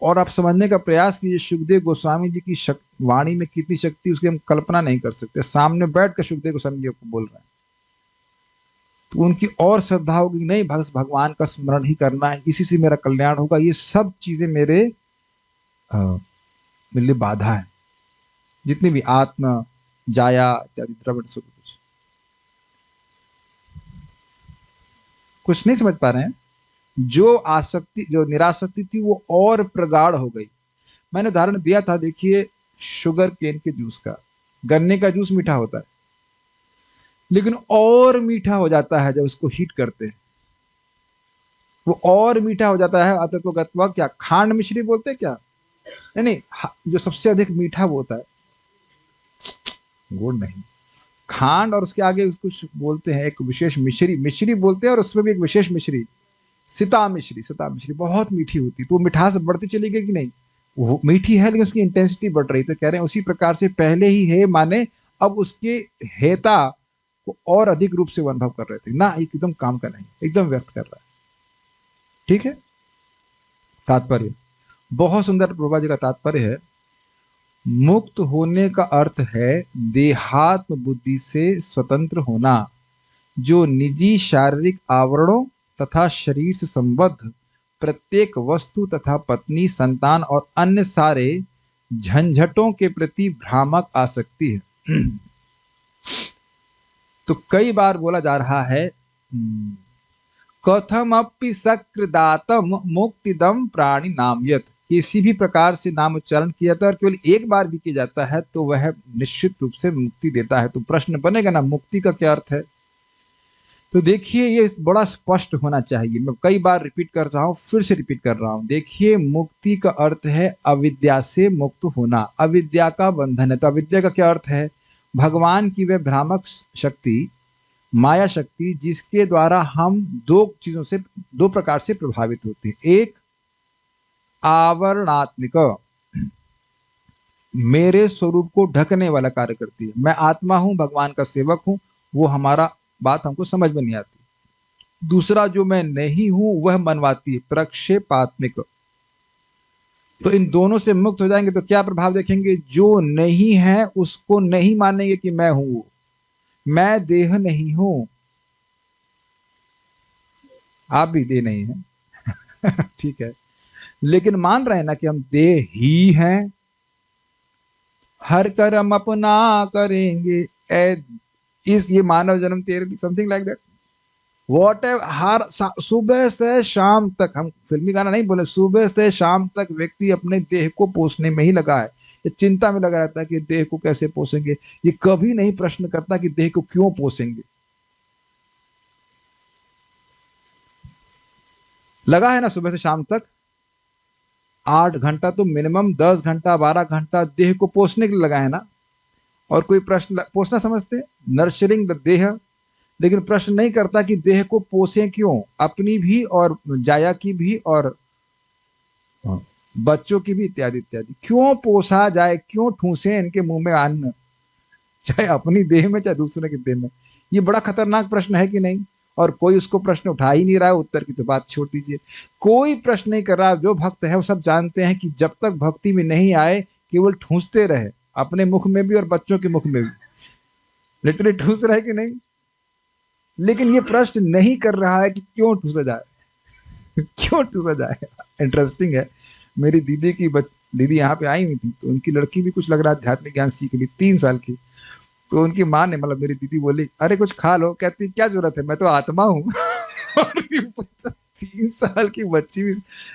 और आप समझने का प्रयास कीजिए, सुखदेव गोस्वामी जी की वाणी में कितनी शक्ति, उसकी हम कल्पना नहीं कर सकते। सामने बैठ कर सुखदेव गोस्वामी जी को बोल रहे हैं, तो उनकी और श्रद्धा होगी, नहीं बस भगवान का स्मरण ही करना है, इसी से मेरा कल्याण होगा। ये सब चीजें मेरे लिए बाधा है, जितनी भी आत्म जाया इत्यादि द्रविड़ सब कुछ नहीं समझ पा रहे हैं। जो आसक्ति, जो निरासक्ति थी, वो और प्रगाढ़ हो गई। मैंने उदाहरण दिया था, देखिए शुगर केन के जूस का। गन्ने का जूस मीठा होता है, लेकिन और मीठा हो जाता है जब उसको हीट करते हैं, वो और मीठा हो जाता है। आते तो गत्वा क्या खांड मिश्री बोलते हैं क्या? नहीं, जो सबसे अधिक मीठा वो होता है, गुड़ नहीं, खांड। और उसके आगे कुछ बोलते हैं, एक विशेष मिश्री बोलते हैं, और उसमें भी एक विशेष मिश्री, सीता मिश्री बहुत मीठी होती है। तो वो मिठास बढ़ती चली गई कि नहीं? वो मीठी है लेकिन उसकी इंटेंसिटी बढ़ रही। तो कह रहे हैं उसी प्रकार से पहले ही है माने, अब उसके हेता को और अधिक रूप से अनुभव कर रहे थे ना, एकदम काम का नहीं, एकदम व्यर्थ कर रहा है। ठीक है। तात्पर्य, बहुत सुंदर प्रभा जी का तात्पर्य है, मुक्त होने का अर्थ है देहात्म बुद्धि से स्वतंत्र होना, जो निजी शारीरिक आवरणों तथा शरीर से संबद्ध प्रत्येक वस्तु तथा पत्नी, संतान और अन्य सारे झंझटों के प्रति भ्रामक आसक्ति है। तो कई बार बोला जा रहा है, कथमपि सकृदातम मुक्तिदम प्राणी नामयत, किसी भी प्रकार से नाम उच्चारण किया जाता है और केवल एक बार भी किया जाता है तो वह निश्चित रूप से मुक्ति देता है। तो प्रश्न बनेगा ना, मुक्ति का क्या अर्थ है? तो देखिए, ये बड़ा स्पष्ट होना चाहिए। मैं कई बार रिपीट कर रहा हूं, फिर से रिपीट कर रहा हूं। देखिए, मुक्ति का अर्थ है अविद्या से मुक्त होना, अविद्या का बंधन है। तो अविद्या का क्या अर्थ है? भगवान की वह भ्रामक शक्ति, माया शक्ति, जिसके द्वारा हम दो चीजों से, दो प्रकार से प्रभावित होते हैं। एक आवरणात्मिक, मेरे स्वरूप को ढकने वाला कार्य करती है। मैं आत्मा हूं, भगवान का सेवक हूं, वो हमारा बात हमको समझ में नहीं आती। दूसरा जो मैं नहीं हूं वह मनवाती है, प्रक्षेपात्मिक। तो इन दोनों से मुक्त हो जाएंगे तो क्या प्रभाव देखेंगे? जो नहीं है उसको नहीं मानेंगे कि मैं हूं वो, मैं देह नहीं हूं। आप भी देह नहीं है ठीक है, लेकिन मान रहे हैं ना कि हम देह ही हैं। हर कर्म अपना करेंगे, इस ये मानव जन्म तेरे लिए, something like that. Whatever, हर सुबह से शाम तक, हम फिल्मी गाना नहीं बोले, सुबह से शाम तक व्यक्ति अपने देह को पोषने में ही लगा है। ये चिंता में लगा रहता है कि देह को कैसे पोषेंगे। ये कभी नहीं प्रश्न करता कि देह को क्यों पोषेंगे। लगा है ना सुबह से शाम तक 8 घंटा, तो मिनिमम 10 घंटा 12 घंटा देह को पोषने के लिए लगा है ना। और कोई प्रश्न, पोषना समझते हैं नर्चरिंग द देह, लेकिन प्रश्न नहीं करता कि देह को पोषे क्यों, अपनी भी और जाया की भी और बच्चों की भी, इत्यादि इत्यादि। क्यों पोषा जाए, क्यों ठूसे इनके मुंह में अन्न, चाहे अपनी देह में चाहे दूसरे की देह में। ये बड़ा खतरनाक प्रश्न है कि नहीं? और कोई उसको प्रश्न उठा ही नहीं रहा है। उत्तर की तो बात छोड़ दीजिए, कोई प्रश्न नहीं कर रहा। जो भक्त है वो सब जानते हैं कि जब तक भक्ति में नहीं आए केवल ठूसते रहे, अपने मुख में भी और बच्चों के मुख में भी, लिटरली ठूस रहे कि नहीं। लेकिन ये प्रश्न नहीं कर रहा है कि क्यों ठूसा जाए क्यों ठूसा जाए। इंटरेस्टिंग है, मेरी दीदी की दीदी यहाँ पे आई हुई थी, तो उनकी लड़की भी कुछ लग रहा है आध्यात्मिक ज्ञान सीख रही, 3 साल की। तो उनकी माँ ने, मतलब मेरी दीदी बोली, अरे कुछ खा लो। कहती क्या जरूरत है, मैं तो आत्मा हूँ और 3 साल की बच्ची भी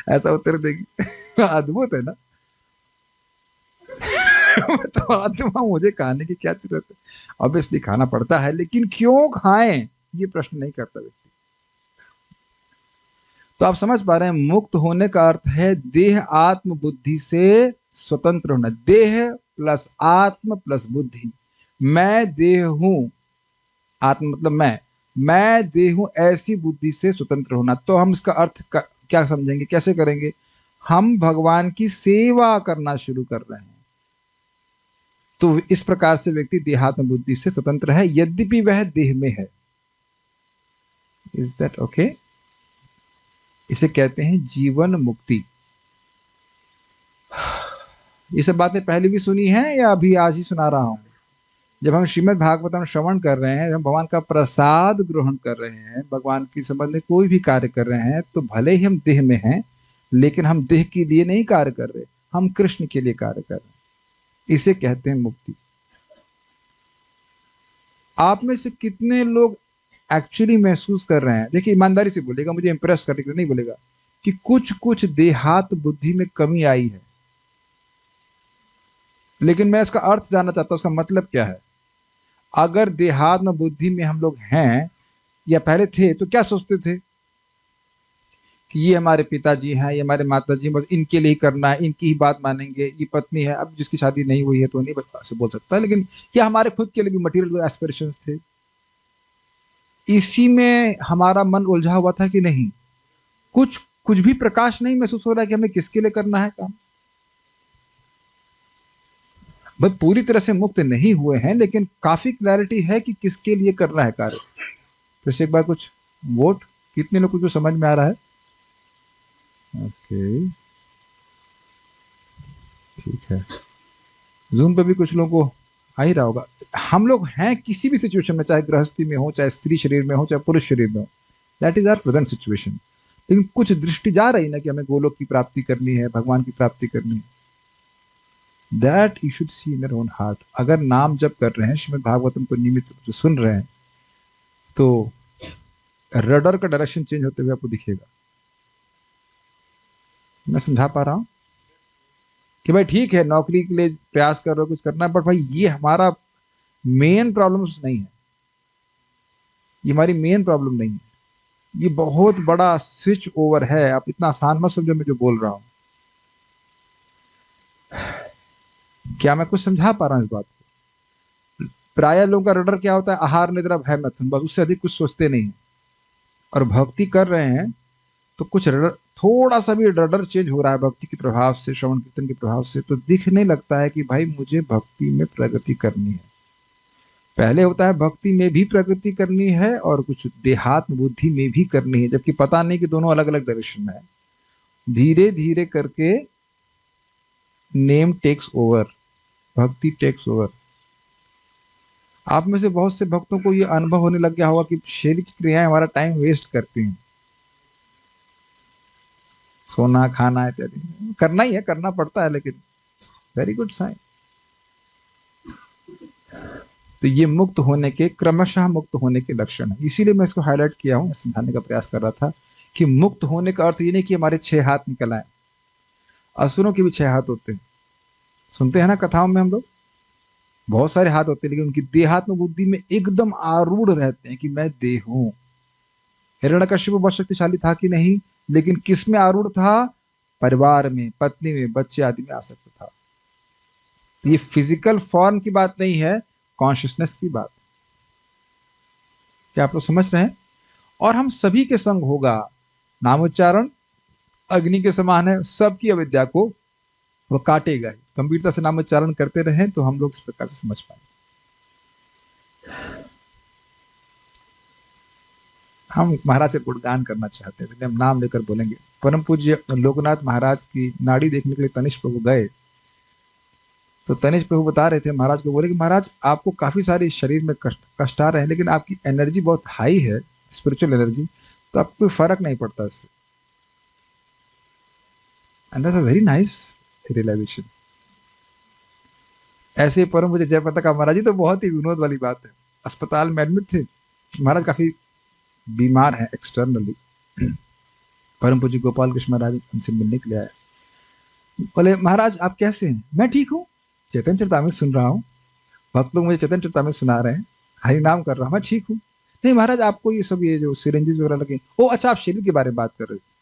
ऐसा उत्तर देगी अद्भुत है ना मैं तो आत्मा, मुझे खाने की क्या जरूरत है। ऑब्वियसली खाना पड़ता है, लेकिन क्यों खाएं ये प्रश्न नहीं करता व्यक्ति। तो आप समझ पा रहे हैं, मुक्त होने का अर्थ है देह आत्म बुद्धि से स्वतंत्र होना। देह प्लस आत्म प्लस बुद्धि। मैं देह हूं, आत्म मतलब मैं देह हूं, ऐसी बुद्धि से स्वतंत्र होना। तो हम इसका अर्थ क्या समझेंगे, कैसे करेंगे? हम भगवान की सेवा करना शुरू कर रहे हैं। तो इस प्रकार से व्यक्ति देहात्म बुद्धि से स्वतंत्र है, यद्यपि वह देह में है। Is that okay? इसे कहते हैं जीवन मुक्ति। ये सब बातें पहले भी सुनी है या अभी आज ही सुना रहा हूं? जब हम श्रीमद् भागवतम श्रवण कर रहे हैं, हम भगवान का प्रसाद ग्रहण कर रहे हैं, भगवान के संबंध में कोई भी कार्य कर रहे हैं, तो भले ही हम देह में हैं, लेकिन हम देह के लिए नहीं कार्य कर रहे, हम कृष्ण के लिए कार्य कर रहे हैं। इसे कहते हैं मुक्ति। आप में से कितने लोग एक्चुअली महसूस कर रहे हैं? देखिए, ईमानदारी से बोलेगा, मुझे इंप्रेस करने के लिए नहीं बोलेगा, कि कुछ कुछ देहात बुद्धि में कमी आई है। लेकिन मैं इसका अर्थ जानना चाहता हूं, उसका मतलब क्या है। अगर देहात्म बुद्धि में हम लोग हैं या पहले थे, तो क्या सोचते थे कि ये हमारे पिताजी हैं, ये हमारे माताजी, बस इनके लिए ही करना है, इनकी ही बात मानेंगे। ये पत्नी है, अब जिसकी शादी नहीं हुई है तो नहीं से बोल सकता, लेकिन क्या हमारे खुद के लिए भी मटेरियल एस्पिरेशंस थे? इसी में हमारा मन उलझा हुआ था कि नहीं? कुछ कुछ भी प्रकाश नहीं महसूस हो रहा है कि हमें किसके लिए करना है काम। भाई पूरी तरह से मुक्त नहीं हुए हैं, लेकिन काफी क्लैरिटी है कि किसके लिए करना है कार्य। फिर से एक बार कुछ वोट, कितने लोग को समझ में आ रहा है? ओके, ठीक है, जूम पे भी कुछ लोगों को आ ही रहा होगा। हम लोग हैं किसी भी सिचुएशन में, चाहे गृहस्थी में हो, चाहे स्त्री शरीर में हो, चाहे पुरुष शरीर में हो, that is our present situation. लेकिन कुछ दृष्टि जा रही ना कि हमें गोलोक की प्राप्ति करनी है, भगवान की प्राप्ति करनी है, that you should see in your own heart. अगर नाम जप कर रहे हैं, श्रीमद् भागवतम को नियमित रूप से सुन रहे हैं, तो रडर का डायरेक्शन चेंज होते हुए आपको दिखेगा। मैं समझा पा रहा हूं कि भाई ठीक है, नौकरी के लिए प्रयास कर रहे हो, कुछ करना है, बट भाई ये हमारा मेन प्रॉब्लम नहीं है, ये हमारी मेन प्रॉब्लम नहीं है, ये बहुत बड़ा स्विच ओवर है। आप इतना आसान मत समझो मैं जो बोल रहा हूं। क्या मैं कुछ समझा पा रहा हूं इस बात को? प्राय लोगों का रडर क्या होता है? आहार, निद्रा, भय, मैथुन, बस उससे अधिक कुछ सोचते नहीं है। और भक्ति कर रहे हैं तो कुछ रडर, थोड़ा सा भी रडर चेंज हो रहा है भक्ति के प्रभाव से, श्रवण कीर्तन के प्रभाव से, तो दिखने लगता है कि भाई मुझे भक्ति में प्रगति करनी है। पहले होता है भक्ति में भी प्रगति करनी है और कुछ देहात्म बुद्धि में भी करनी है, जबकि पता नहीं कि दोनों अलग अलग डायरेक्शन में है। धीरे धीरे करके नेम टेक्स ओवर, भक्ति टेक्स ओवर। आप में से बहुत से भक्तों को यह अनुभव होने लग गया होगा कि शारीरिक क्रियाएं हमारा टाइम वेस्ट करती हैं, सोना खाना इत्यादि करना ही है, करना पड़ता है, लेकिन वेरी गुड साइन। तो ये मुक्त होने के, क्रमशः मुक्त होने के लक्षण है। इसीलिए मैं इसको हाईलाइट किया हूं, समझाने का प्रयास कर रहा था कि मुक्त होने का अर्थ ये नहीं कि हमारे 6 हाथ निकल आए। असुरों के भी 6 हाथ होते हैं, सुनते हैं ना कथाओं में हम लोग, बहुत सारे हाथ होते हैं, लेकिन उनकी देहात्म बुद्धि में एकदम आरूढ़ रहते हैं कि मैं देह हूं। हिरण्यकश्यप बहुत शक्तिशाली था कि नहीं, लेकिन किस में आरूढ़ था? परिवार में, पत्नी में, बच्चे आदि में आसक्त था। तो ये फिजिकल फॉर्म की बात नहीं है, कॉन्शियसनेस की बात। क्या आप लोग समझ रहे हैं? और हम सभी के संग होगा। नामोच्चारण अग्नि के समान है, सबकी अविद्या को वो काटेगा ही। गंभीरता से नामोच्चारण करते रहें तो हम लोग इस प्रकार से समझ पाएंगे। हम महाराज का गुणगान करना चाहते हैं, इसलिए हम नाम लेकर बोलेंगे। परम पूज्य लोकनाथ महाराज की नाड़ी देखने के लिए तनिष्क प्रभु गए, तो तनिष्क प्रभु बता रहे थे महाराज को, बोले कि महाराज आपको काफी सारी शरीर में कष्ट आ रहे हैं, लेकिन आपकी एनर्जी बहुत हाई है, स्पिरिचुअल एनर्जी, तो आपको कोई फर्क नहीं पड़ता इससे। And that's a very nice realisation. ऐसे परम पूज्य जयप्रदा का महाराज जी तो बहुत ही विनोद वाली बात है। अस्पताल में एडमिट थे महाराज, काफी बीमार है एक्सटर्नली। परम पूज्य गोपाल कृष्ण महाराज उनसे मिलने के लिए आए, बोले महाराज आप कैसे हैं? मैं ठीक हूँ, चैतन्य चरितामृत सुन रहा हूँ, भक्त लोग मुझे चैतन्य चरितामृत सुना रहे हैं, हरि नाम कर रहा हूँ, मैं ठीक हूँ। नहीं महाराज आपको ये सब, ये जो सिरेंजेस वगैरह लगे, ओ अच्छा आप शरीर के बारे में बात कर रहे थे।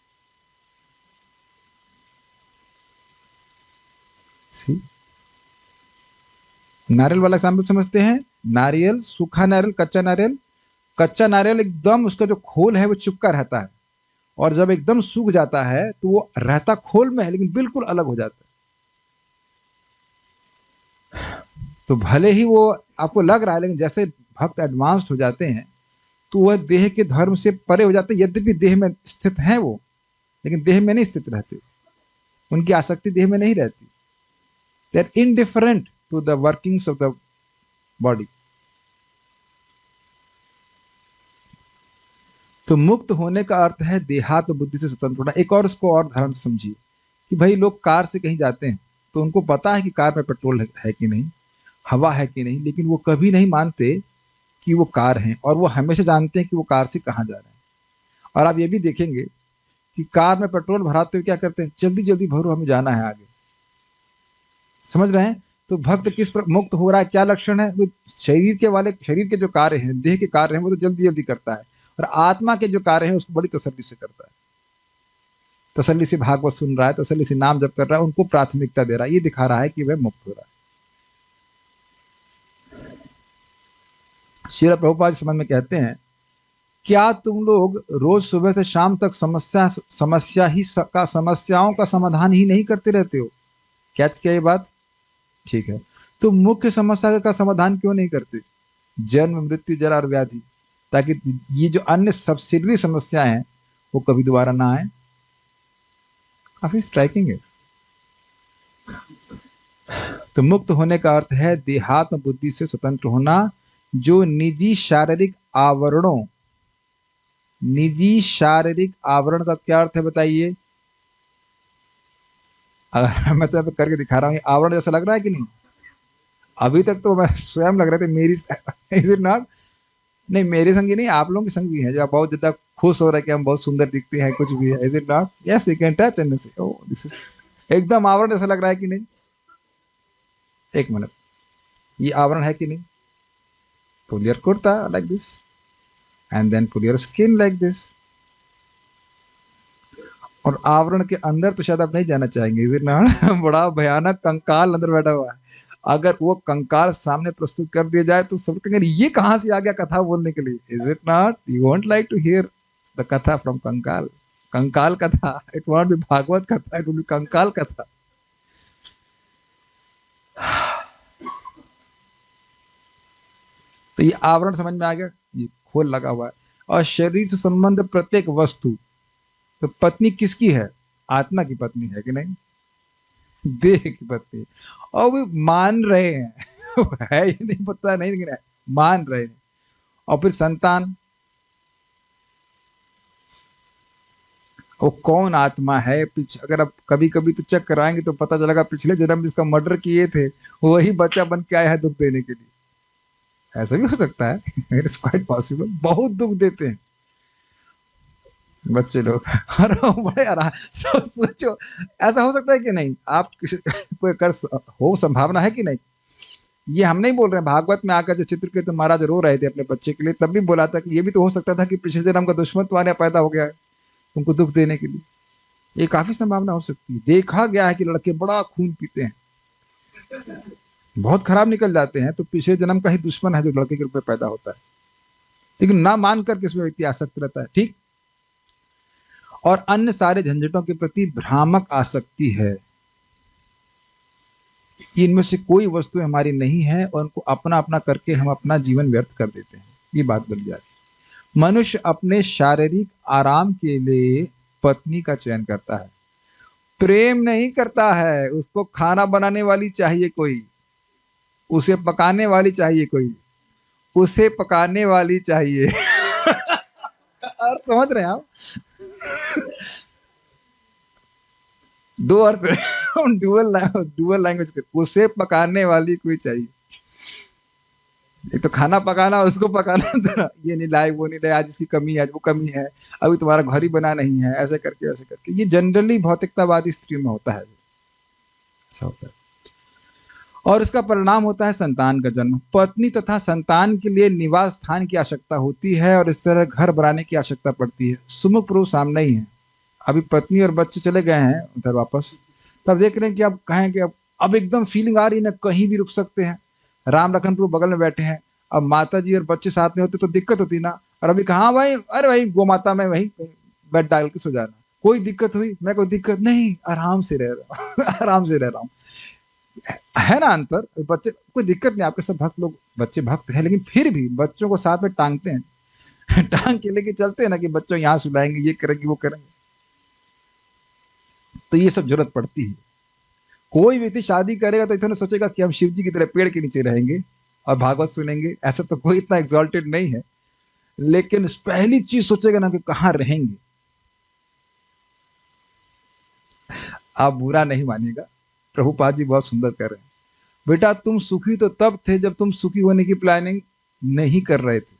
सी, नारियल वाला एग्जाम्पल समझते हैं? नारियल, सूखा नारियल, कच्चा नारियल। कच्चा नारियल एकदम उसका जो खोल है वो चिपका रहता है, और जब एकदम सूख जाता है तो वो रहता खोल में है लेकिन बिल्कुल अलग हो जाता है। तो भले ही वो आपको लग रहा है, लेकिन जैसे भक्त एडवांस्ड हो जाते हैं तो वह देह के धर्म से परे हो जाते हैं। यद्यपि देह में स्थित हैं वो, लेकिन देह में नहीं स्थित रहते, उनकी आसक्ति देह में नहीं रहती। They are indifferent to the workings of the body. तो मुक्त होने का अर्थ है देहात्म बुद्धि से स्वतंत्र होना। एक और उसको और धारण से समझिए कि भाई लोग कार से कहीं जाते हैं तो उनको पता है कि कार में पेट्रोल है कि नहीं, हवा है कि नहीं, लेकिन वो कभी नहीं मानते कि वो कार है, और वो हमेशा जानते हैं कि वो कार से कहाँ जा रहे हैं। और आप ये भी देखेंगे कि कार में पेट्रोल भराते हुए क्या करते हैं? जल्दी जल्दी भरो, हमें जाना है आगे। समझ रहे हैं? तो भक्त मुक्त हो रहा है, क्या लक्षण है? वो शरीर के जो कार्य हैं, देह के कार्य हैं, वो तो जल्दी जल्दी करता है, और आत्मा के जो कार्य है उसको बड़ी तसल्ली से करता है। तसल्ली से भागवत सुन रहा है, तसल्ली से नाम जप कर रहा है, उनको प्राथमिकता दे रहा है। ये दिखा रहा है कि वह मुक्त हो रहा है। श्रील प्रभुपाद समझ में कहते हैं, क्या तुम लोग रोज सुबह से शाम तक समस्याओं का समाधान ही नहीं करते रहते हो? कैच किया ये बात? ठीक है, तो मुख्य समस्या का समाधान क्यों नहीं करते? जन्म, मृत्यु, जरा और व्याधि, ताकि ये जो अन्य सब्सिडरी समस्याएं हैं वो कभी दोबारा ना आए। काफी स्ट्राइकिंग है। तो मुक्त होने का अर्थ है देहात्म बुद्धि से स्वतंत्र होना, जो निजी शारीरिक आवरण का क्या अर्थ है बताइए। अगर मैं तो यहाँ पे करके दिखा रहा हूँ, ये आवरण जैसा लग रहा है कि नहीं। अभी तक तो मैं स्वयं लग रहे थे मेरी, इज इट नॉट। नहीं मेरे संग ही नहीं, आप लोगों के संग भी है, जो आप बहुत ज्यादा खुश हो रहे हैं कि हम बहुत सुंदर दिखते हैं, कुछ भी है, is it not. Yes you can touch and से ओ दिस इज, एकदम आवरण जैसा लग रहा है कि नहीं। एक मिनट, ये आवरण है कि नहीं। Pull your kurta like this and then pull your skin like this. और आवरण के अंदर तो शायद आप नहीं जाना चाहेंगे, इज इट नॉट। बड़ा भयानक कंकाल अंदर बैठा हुआ है। अगर वो कंकाल सामने प्रस्तुत कर दिया जाए तो सब कहेंगे ये कहाँ से आ गया कथा बोलने के लिए। Is it not, you won't like to hear the katha from kankal. कंकाल कथा, इट वोंट बी भागवत कथा, इट विल बी कंकाल कथा। तो ये आवरण समझ में आ गया, ये खोल लगा हुआ है। और शरीर से संबंध प्रत्येक वस्तु, तो पत्नी किसकी है, आत्मा की पत्नी है कि नहीं, देह की पत्नी। और वो मान रहे हैं है ये नहीं पता नहीं, लेकिन मान रहे हैं। और फिर संतान, वो कौन आत्मा है पीछे, अगर आप कभी कभी तो चेक कराएंगे तो पता चलेगा पिछले जन्म जिसका मर्डर किए थे वही बच्चा बन के आया है दुख देने के लिए। ऐसा भी हो सकता है, इट इज क्वाइट पॉसिबल। बहुत दुख देते हैं बच्चे लोग। और वो बड़े आराम, सोचो ऐसा हो सकता है कि नहीं, आप किसी कोई कर हो, संभावना है कि नहीं। ये हम नहीं बोल रहे हैं, भागवत में आकर जो चित्रकेतु तो महाराज रो रहे थे अपने बच्चे के लिए, तब भी बोला था कि ये भी तो हो सकता था कि पिछले जन्म का दुश्मन तुम्हारे पैदा हो गया है तुमको दुख देने के लिए। ये काफी संभावना हो सकती है। देखा गया है कि लड़के बड़ा खून पीते हैं, बहुत खराब निकल जाते हैं, तो पिछले जन्म का ही दुश्मन है जो लड़के के रूप में पैदा होता है, लेकिन ना मान करके इसमें व्यक्ति आसक्त रहता है। ठीक। और अन्य सारे झंझटों के प्रति भ्रामक आसक्ति है। इनमें से कोई वस्तु हमारी नहीं है और उनको अपना अपना करके हम अपना जीवन व्यर्थ कर देते हैं, ये बात बन जाती है। मनुष्य अपने शारीरिक आराम के लिए पत्नी का चयन करता है, प्रेम नहीं करता है। उसको खाना बनाने वाली चाहिए कोई, उसे पकाने वाली चाहिए कोई, उसे पकाने वाली चाहिए। और समझ रहे हैं आप, दो अर्थ हम डुअल लैंग्वेज, उसे पकाने वाली कोई चाहिए। एक तो खाना पकाना, उसको पकाना, तो ये नहीं लाए वो नहीं लाए, आज इसकी कमी है, आज वो कमी है, अभी तुम्हारा घर ही बना नहीं है, ऐसे करके ऐसे करके। ये जनरली भौतिकतावादी स्त्रियों में होता है, ऐसा होता है। और इसका परिणाम होता है संतान का जन्म। पत्नी तथा संतान के लिए निवास स्थान की आवश्यकता होती है और इस तरह घर बनाने की आवश्यकता पड़ती है। सुमुख पुरुष सामने ही है। अभी पत्नी और बच्चे चले गए हैं उधर वापस, तब देख रहे हैं कि अब कहें कि अब एकदम फीलिंग आ रही है ना, कहीं भी रुक सकते हैं। राम लखन प्रभु बगल में बैठे हैं, अब माता जी और बच्चे साथ में होते तो दिक्कत होती ना। और अभी कहा भाई, अरे भाई गो माता में वही बेड डाल के सो जाना, कोई दिक्कत हुई, मैं कोई दिक्कत नहीं, आराम से रह रहा हूँ आराम से रह रहा हूँ, है ना अंतर। बच्चे कोई दिक्कत नहीं, आपके सब भक्त लोग बच्चे भक्त हैं, लेकिन फिर भी बच्चों को साथ में टांगते हैं टांग के लेके चलते हैं ना, कि बच्चों यहाँ सुलाएंगे, ये करेंगे वो करेंगे। तो ये सब जरूरत पड़ती है। कोई व्यक्ति शादी करेगा तो इतना सोचेगा कि हम शिव जी की तरह पेड़ के नीचे रहेंगे और भागवत सुनेंगे, ऐसा तो कोई इतना एग्जॉल्टेड नहीं है, लेकिन पहली चीज सोचेगा ना कि कहाँ रहेंगे। आप बुरा नहीं मानिएगा, प्रभुपाद जी बहुत सुंदर कर रहे हैं। बेटा तुम सुखी तो तब थे जब तुम सुखी होने की प्लानिंग नहीं कर रहे थे।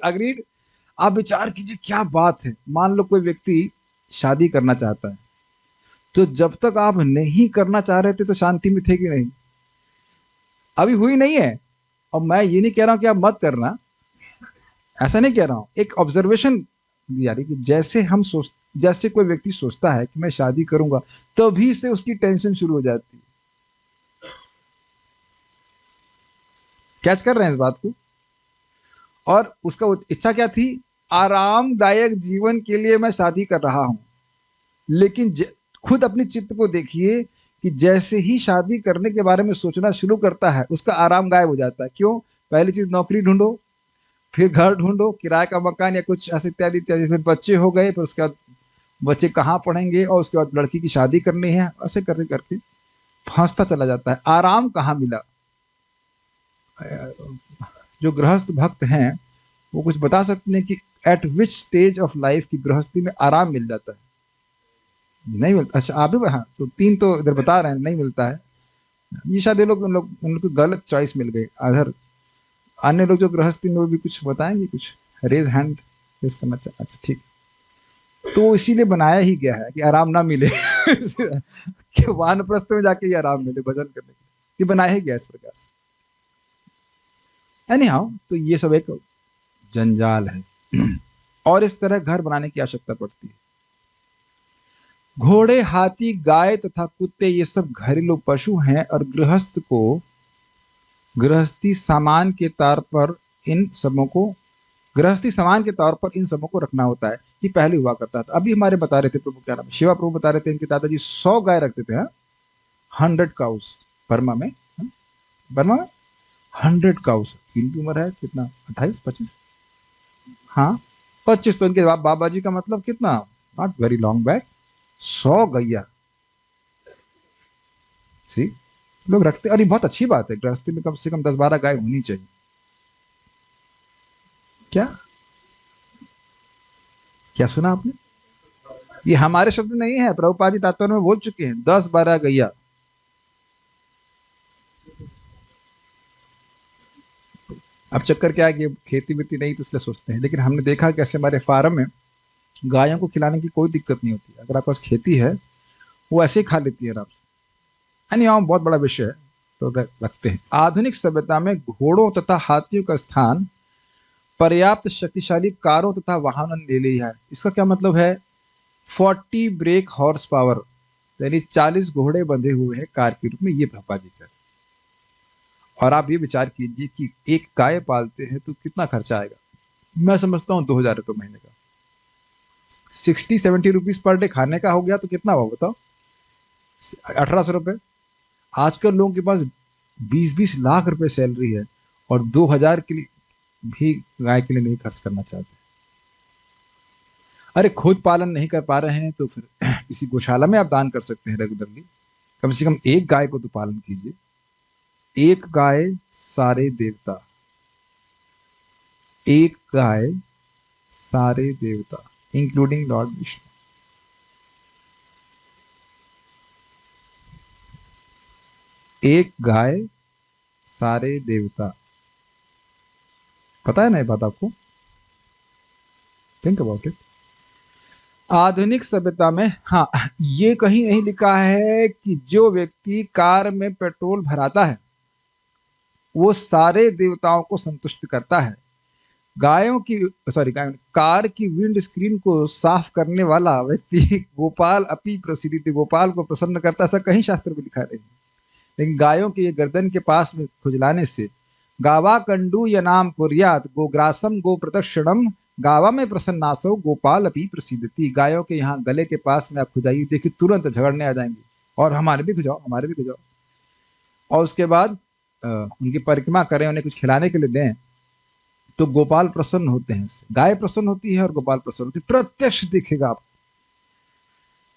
अग्रीड। आप विचार कीजिए क्या बात है। मान लो कोई व्यक्ति शादी करना चाहता है, तो जब तक आप नहीं करना चाह रहे थे तो शांति में थे कि नहीं। अभी हुई नहीं है, और मैं ये नहीं कह रहा हूं कि आप मत करना, ऐसा नहीं कह रहा हूं, एक ऑब्जर्वेशन दिया रही कि जैसे कोई व्यक्ति सोचता है कि मैं शादी करूंगा, तभी से उसकी टेंशन शुरू हो जाती है। कैच कर रहे हैं इस बात को। और उसका इच्छा क्या थी, आरामदायक जीवन के लिए मैं शादी कर रहा हूं। लेकिन खुद अपनी चित्त को देखिए कि जैसे ही शादी करने के बारे में सोचना शुरू करता है, उसका आराम गायब हो जाता है। क्यों? पहली चीज नौकरी ढूंढो, फिर घर ढूंढो, किराए का मकान या कुछ ऐसे इत्यादि इत्यादि, फिर बच्चे हो गए, फिर उसके बाद बच्चे कहाँ पढ़ेंगे, और उसके बाद लड़की की शादी करनी है, ऐसे करके करके फंसता चला जाता है। आराम कहाँ मिला? जो गृहस्थ भक्त हैं वो कुछ बता सकते हैं कि eight which stage of life की गृहस्थी में आराम मिल जाता है? नहीं मिलता। अच्छा, आप भी, हाँ, तो तीन तो इधर बता रहे हैं नहीं मिलता है। ये शायद ये लोग उन लोग को गलत चॉइस मिल गई। अगर अन्य लोग जो गृहस्थी में वो भी कुछ बताएंगे, कुछ रेज हैंड रेज करना चाहिए। अच्छा ठीक, तो इसीलिए बनाया ही गया है कि आराम ना मिले कि वानप्रस्थ में जाके ही आराम मिले भजन करने के लिए, ये बनाया ही गया इस प्रकार से। एनी हाउ, तो ये सब एक जंजाल है और इस तरह घर बनाने की आवश्यकता पड़ती है। घोड़े, हाथी, गाय तथा कुत्ते ये सब घरेलू पशु हैं और गृहस्थ को गृहस्थी सामान के तौर पर इन सबों को गृहस्थी सामान के तौर पर इन सबों को रखना होता है। ये पहले हुआ करता था। अभी हमारे बता रहे थे प्रभु, क्या नाम, शिवा प्रभु बता रहे थे इनके दादाजी 100 गाय रखते थे। 100 काउस बर्मा में। बर्मा में 100 काउस। इनकी उम्र है कितना, 28 25? हाँ 25। तो इनके बाबा जी का मतलब कितना, नॉट वेरी लॉन्ग बैक, 100 गैया। सी, लोग रखते। और ये बहुत अच्छी बात है, गृहस्थी में कम से कम 10-12 गाय होनी चाहिए। क्या क्या सुना आपने? ये हमारे शब्द नहीं है, प्रभुपाद जी तात्पर्य में बोल चुके हैं, 10-12 गैया। अब चक्कर क्या है कि खेती वेती नहीं तो इसलिए सोचते हैं, लेकिन हमने देखा कैसे हमारे फार्म में गायों को खिलाने की कोई दिक्कत नहीं होती। अगर आपके पास खेती है वो ऐसे ही खा लेती है आराम से। यानी बहुत बड़ा विषय है, तो रखते हैं। आधुनिक सभ्यता में घोड़ों तथा हाथियों का स्थान पर्याप्त शक्तिशाली कारों तथा वाहनों ने ले लिया है। इसका क्या मतलब है? 40 ब्रेक हॉर्स पावर, यानी 40 घोड़े बंधे हुए हैं कार के रूप में, ये प्रभुपाद जी कहते हैं। और आप ये विचार कीजिए कि एक गाय पालते हैं तो कितना खर्चा आएगा। मैं समझता हूँ 2000 रुपये महीने का, 60-70 रुपीज पर डे खाने का हो गया तो कितना हुआ बताओ, 1800 रुपये। आजकल लोगों के पास 20-20 लाख रुपए सैलरी है और 2000 के लिए भी गाय के लिए नहीं खर्च करना चाहते। अरे खुद पालन नहीं कर पा रहे हैं तो फिर किसी गौशाला में आप दान कर सकते हैं रेगुलरली। कम से कम एक गाय को तो पालन कीजिए। एक गाय सारे देवता, एक गाय सारे देवता, इंक्लूडिंग लॉर्ड विष्णु। एक गाय सारे देवता, पता है ना ये बात आपको? Think about it. आधुनिक सभ्यता में, हाँ, ये कहीं नहीं लिखा है कि जो व्यक्ति कार में पेट्रोल भराता है वो सारे देवताओं को संतुष्ट करता है। गायों की, सॉरी, कार की विंड स्क्रीन को साफ करने वाला व्यक्ति गोपाल अपी प्रसिद्धि, गोपाल को प्रसन्न करता, ऐसा कहीं शास्त्र में लिखा नहीं। लेकिन गायों के ये गर्दन के पास में खुजलाने से गावा कंडू या नाम कुर्यात गोग्रासम गो प्रदक्षिणम गावा में प्रसन्नासो गोपाल अपी प्रसिद्धति। गायों के यहाँ गले के पास में आप खुजाइए, देखिए तुरंत झगड़ने आ जाएंगे और हमारे भी खुजाओ, हमारे भी खुजाओ। और उसके बाद उनकी परिक्रमा करें, उन्हें कुछ खिलाने के लिए दें, तो गोपाल प्रसन्न होते हैं। गाय प्रसन्न होती है और गोपाल प्रसन्न होती है, प्रत्यक्ष दिखेगा आप।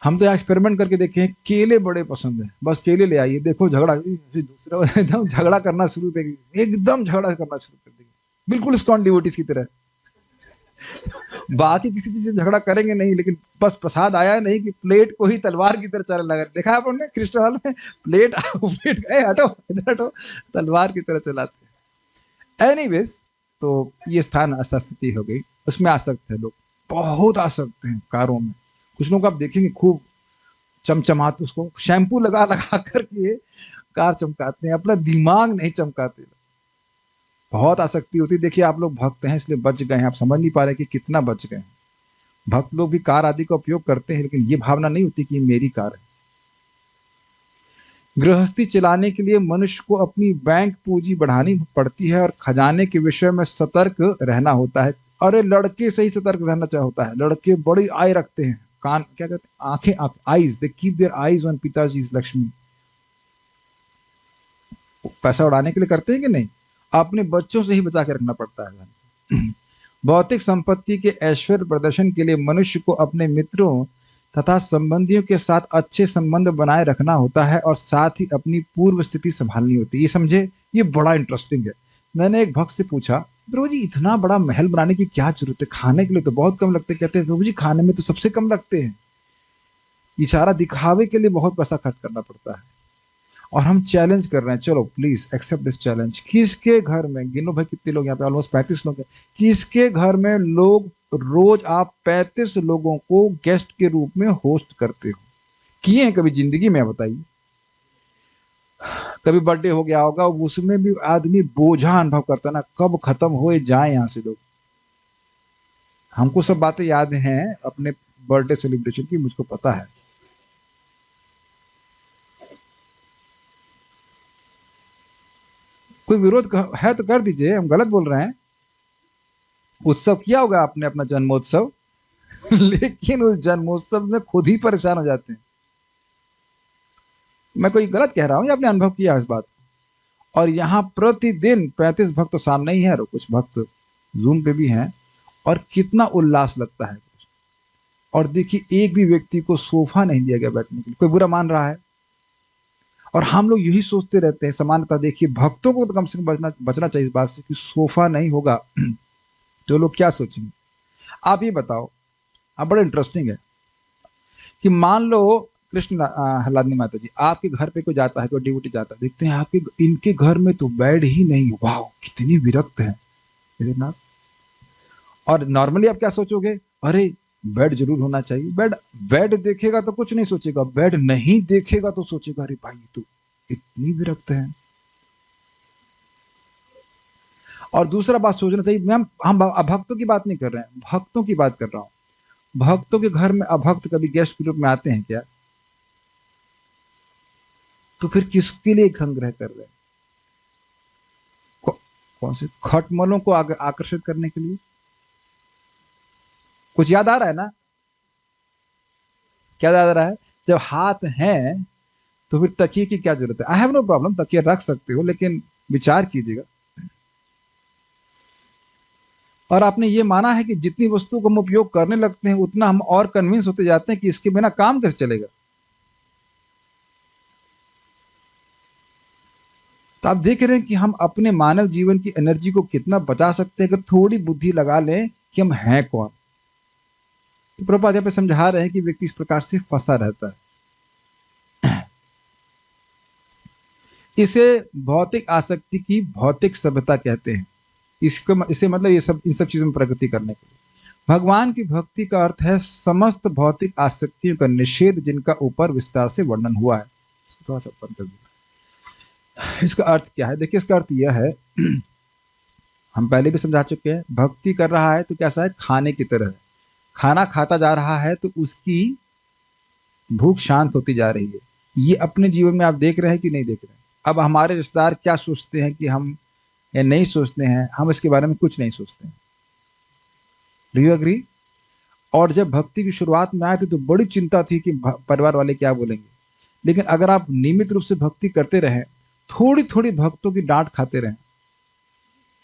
हम तो यहाँ एक्सपेरिमेंट करके देखे हैं, केले बड़े पसंद है, बस केले ले आइए, देखो झगड़ा, दूसरा एकदम झगड़ा करना शुरू करेगी, एकदम झगड़ा करना शुरू कर देगी, बिल्कुल स्कॉन डिवोटीज की तरह। बाकी किसी चीज से झगड़ा करेंगे नहीं, लेकिन बस प्रसाद आया नहीं कि प्लेट को ही तलवार की तरह चलने लगा। देखा आपने कृष्ण हॉल में प्लेट प्लेट गए, हटो इधर हटो, तलवार की तरह चलाते हैं। एनीवेज, तो ये स्थान अस्थिति हो गई, उसमें आसक्त है लोग, बहुत आसक्त हैं कारों में। कुछ लोग आप देखेंगे खूब चमचमाते, उसको शैम्पू लगा लगा करके कार चमकाते हैं, अपना दिमाग नहीं चमकाते। बहुत आसक्ति होती है। देखिए आप लोग भक्त हैं इसलिए बच गए हैं, आप समझ नहीं पा रहे कि कितना बच गए हैं। भक्त लोग भी कार आदि का उपयोग करते हैं, लेकिन ये भावना नहीं होती कि ये मेरी कार है। गृहस्थी चलाने के लिए मनुष्य को अपनी बैंक पूंजी बढ़ानी पड़ती है और खजाने के विषय में सतर्क रहना होता है। अरे लड़के से ही सतर्क रहना होता है। लड़के बड़ी आय रखते हैं, कान क्या कहते हैं, आंखें, eyes, they keep their eyes on पिताजी लक्ष्मी। पैसा उड़ाने के लिए करते हैं कि नहीं? अपने बच्चों से ही बचा के रखना पड़ता है। भौतिक संपत्ति के ऐश्वर्य प्रदर्शन के लिए मनुष्य को अपने मित्रों तथा संबंधियों के साथ अच्छे संबंध बनाए रखना होता है और साथ ही अपनी पूर्व स्थिति संभालनी होती है। ये समझे, ये बड़ा इंटरेस्टिंग है। मैंने एक भक्त से पूछा, प्रभु जी इतना बड़ा महल बनाने की क्या जरूरत है, खाने के लिए तो बहुत कम लगते। कहते हैं प्रभु जी खाने में तो सबसे कम लगते हैं, ये सारा दिखावे के लिए बहुत पैसा खर्च करना पड़ता है। और हम चैलेंज कर रहे हैं, चलो प्लीज एक्सेप्ट दिस चैलेंज। किसके घर में, गिनो भाई कितने लोग यहाँ पे, ऑलमोस्ट 35 लोग हैं, किसके घर में लोग रोज आप 35 लोगों को गेस्ट के रूप में होस्ट करते हो? किए हैं कभी जिंदगी में? बताइए। कभी बर्थडे हो गया होगा, उसमें भी आदमी बोझा अनुभव करता है ना, कब खत्म हो जाए यहाँ से लोग। हमको सब बातें याद हैं अपने बर्थडे सेलिब्रेशन की, मुझको पता है। कोई विरोध है तो कर दीजिए, हम गलत बोल रहे हैं। उत्सव किया होगा आपने अपना जन्मोत्सव लेकिन उस जन्मोत्सव में खुद ही परेशान हो जाते हैं। मैं कोई गलत कह रहा हूं या आपने अनुभव किया इस बात? और यहाँ प्रतिदिन 35 भक्त तो सामने ही है और कुछ भक्त जूम पे भी हैं, और कितना उल्लास लगता है। और देखिए एक भी व्यक्ति को सोफा नहीं दिया गया बैठने के लिए, कोई बुरा मान रहा है? और हम लोग यही सोचते रहते हैं समानता। देखिए भक्तों को तो कम से कम बचना चाहिए इस बात से कि सोफा नहीं होगा तो लोग क्या सोचेंगे। आप ये बताओ, अब बड़ा इंटरेस्टिंग है कि मान लो कृष्ण हलादनी माता जी आपके घर पे कोई जाता है, कोई ड्यूटी जाता है, देखते हैं आपके इनके घर में तो बेड ही नहीं, वाह कितनी विरक्त है, इज इट नॉट? और नॉर्मली आप क्या सोचोगे, अरे बेड जरूर होना चाहिए। बेड बेड देखेगा तो कुछ नहीं सोचेगा, बेड नहीं देखेगा तो सोचेगा अरे भाई तो इतनी विरक्त है। और दूसरा बात सोचना चाहिए, मैम हम अभक्तों की बात नहीं कर रहे हैं, भक्तों की बात कर रहा हूं। भक्तों के घर में अभक्त कभी गेस्ट के रूप में आते हैं क्या? तो फिर किसके लिए एक संग्रह कर रहे हैं? कौन से खटमलों को आकर्षित करने के लिए? कुछ याद आ रहा है ना? क्या याद आ रहा है? जब हाथ है तो फिर तकिए की क्या जरूरत है? आई हैव नो प्रॉब्लम, तकिए रख सकते हो, लेकिन विचार कीजिएगा। और आपने ये माना है कि जितनी वस्तु को हम उपयोग करने लगते हैं उतना हम और कन्विंस होते जाते हैं कि इसके बिना काम कैसे चलेगा। तो आप देख रहे हैं कि हम अपने मानव जीवन की एनर्जी को कितना बचा सकते हैं अगर थोड़ी बुद्धि लगा लें कि हम हैं कौन। तो प्रभुपाद यहाँ पे समझा रहे हैं कि व्यक्ति इस प्रकार से फंसा रहता है। इसे भौतिक आसक्ति की भौतिक सभ्यता कहते हैं। इसे मतलब ये सब इन सब चीजों में प्रगति करने के लिए भगवान की भक्ति का अर्थ है समस्त भौतिक आसक्तियों का निषेध, जिनका ऊपर विस्तार से वर्णन हुआ है। थोड़ा सा बंद कर दीजिए। इसका अर्थ क्या है? देखिए इसका अर्थ यह है हम पहले भी समझा चुके हैं, भक्ति कर रहा है तो कैसा है, खाने की तरह है। खाना खाता जा रहा है तो उसकी भूख शांत होती जा रही है। ये अपने जीवन में आप देख रहे हैं कि नहीं देख रहे हैं? अब हमारे रिश्तेदार क्या सोचते हैं कि हम या नहीं सोचते हैं, हम इसके बारे में कुछ नहीं सोचते हैं। Do you agree? और जब भक्ति की शुरुआत में आए थे तो बड़ी चिंता थी कि परिवार वाले क्या बोलेंगे। लेकिन अगर आप नियमित रूप से भक्ति करते रहे, थोड़ी थोड़ी भक्तों की डांट खाते रहे,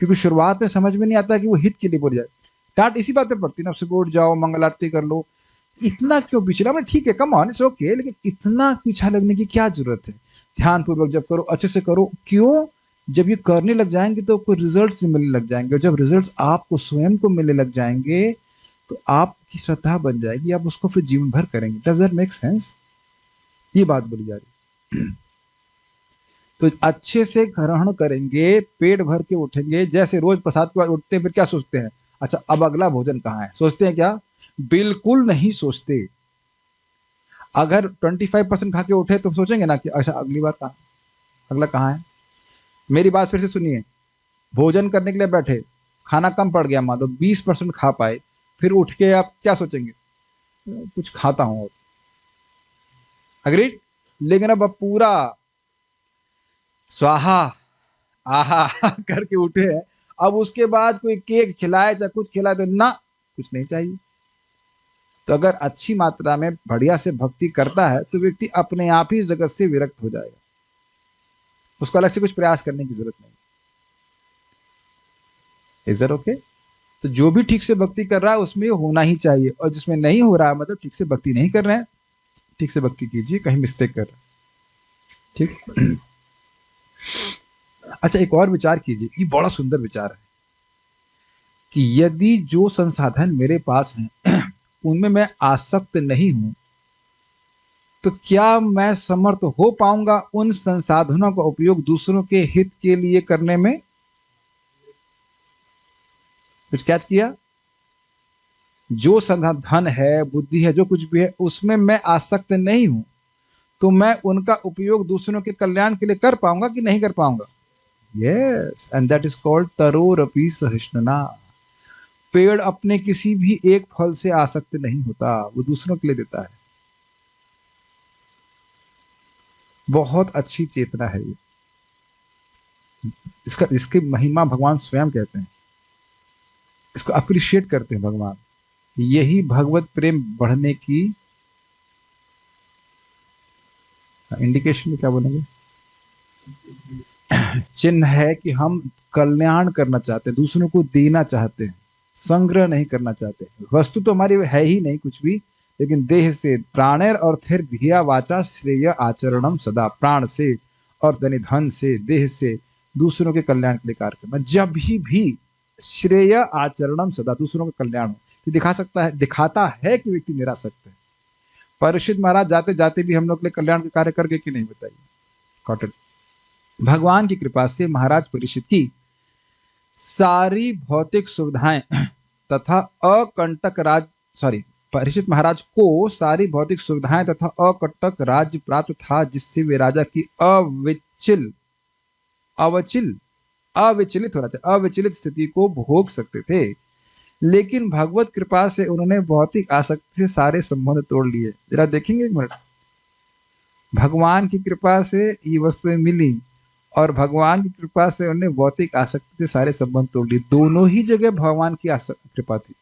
क्योंकि शुरुआत में समझ में नहीं आता कि वो हित के लिए बोल जाए। डांट इसी बात पे पड़ती ना, सुबह उठ जाओ, मंगल आरती कर लो, इतना क्यों पीछे लगा? ठीक है, कम ऑन, इट्स ओके, लेकिन इतना पीछा लगने की क्या जरूरत है? ध्यान पूर्वक जब करो, अच्छे से करो। क्यों? जब ये करने लग जाएंगे तो आपको रिजल्ट्स मिलने लग जाएंगे, और जब रिजल्ट्स आपको स्वयं को मिलने लग जाएंगे तो आपकी श्रद्धा बन जाएगी, आप उसको फिर जीवन भर करेंगे। Does that make sense? ये बात बोली जा रही। तो अच्छे से ग्रहण करेंगे, पेट भर के उठेंगे। जैसे रोज प्रसाद के बाद उठते हैं, फिर क्या सोचते हैं, अच्छा अब अगला भोजन कहाँ है? सोचते हैं क्या? बिल्कुल नहीं सोचते। अगर 25% खा के उठे तो सोचेंगे ना कि अच्छा अगली बार कहाँ, अगला कहाँ है? मेरी बात फिर से सुनिए, भोजन करने के लिए बैठे, खाना कम पड़ गया, मान लो 20% खा पाए, फिर उठ के आप क्या सोचेंगे? कुछ खाता हूं और। अग्रीड? लेकिन अब पूरा स्वाहा आहा करके उठे हैं, अब उसके बाद कोई केक खिलाए चाहे कुछ खिलाए तो ना, कुछ नहीं चाहिए। तो अगर अच्छी मात्रा में बढ़िया से भक्ति करता है तो व्यक्ति अपने आप ही इस जगत से विरक्त हो जाएगा, उसको अलग से कुछ प्रयास करने की जरूरत नहीं। Is that okay? तो जो भी ठीक से भक्ति कर रहा है उसमें होना ही चाहिए, और जिसमें नहीं हो रहा है मतलब ठीक से भक्ति नहीं कर रहे हैं। ठीक से भक्ति कीजिए, कहीं मिस्टेक कर रहे हैं। ठीक। अच्छा, एक और विचार कीजिए, ये बड़ा सुंदर विचार है कि यदि जो संसाधन मेरे पास हैं उनमें मैं आसक्त नहीं हूं, तो क्या मैं समर्थ हो पाऊंगा उन संसाधनों का उपयोग दूसरों के हित के लिए करने में? कुछ कैच किया? जो संसाधन है, बुद्धि है, जो कुछ भी है, उसमें मैं आसक्त नहीं हूं, तो मैं उनका उपयोग दूसरों के कल्याण के लिए कर पाऊंगा कि नहीं कर पाऊंगा? Yes, and that is called तरोरपि सहिष्णुना। पेड़ अपने किसी भी एक फल से आसक्त नहीं होता, वो दूसरों के लिए देता है। बहुत अच्छी चेतना है ये। इसकी महिमा भगवान स्वयं कहते हैं, इसको अप्रिशिएट करते हैं भगवान। यही भगवत प्रेम बढ़ने की इंडिकेशन में क्या बोलेंगे, चिन्ह है कि हम कल्याण करना चाहते हैं, दूसरों को देना चाहते हैं, संग्रह नहीं करना चाहते। वस्तु तो हमारी है ही नहीं कुछ भी, लेकिन देह से प्राणेर अर्थिर धिया वाचा श्रेय आचरणम सदा, प्राण से और धन से, देह से दूसरों के कल्याण के लिए कार्य करना। जब भी श्रेय आचरणम सदा, दूसरों का कल्याण हो, तो दिखाता है कि व्यक्ति निरासक्त है। परीक्षित महाराज जाते जाते भी हम लोग के लिए कल्याण के कार्य करके कि नहीं, बताइए? कॉटन। भगवान की कृपा से महाराज परीक्षित की सारी भौतिक सुविधाएं तथा अकंटक परीक्षित महाराज को सारी भौतिक सुविधाएं तथा अकंटक राज्य प्राप्त था, जिससे वे राजा की अविचलित स्थिति को भोग सकते थे। लेकिन भगवत कृपा से उन्होंने भौतिक आसक्ति से सारे संबंध तोड़ लिए। जरा देखेंगे एक मिनट, भगवान की कृपा से ये वस्तुएं मिली और भगवान की कृपा से उन्होंने भौतिक आसक्ति से सारे संबंध तोड़ लिए। दोनों ही जगह भगवान की कृपा थी।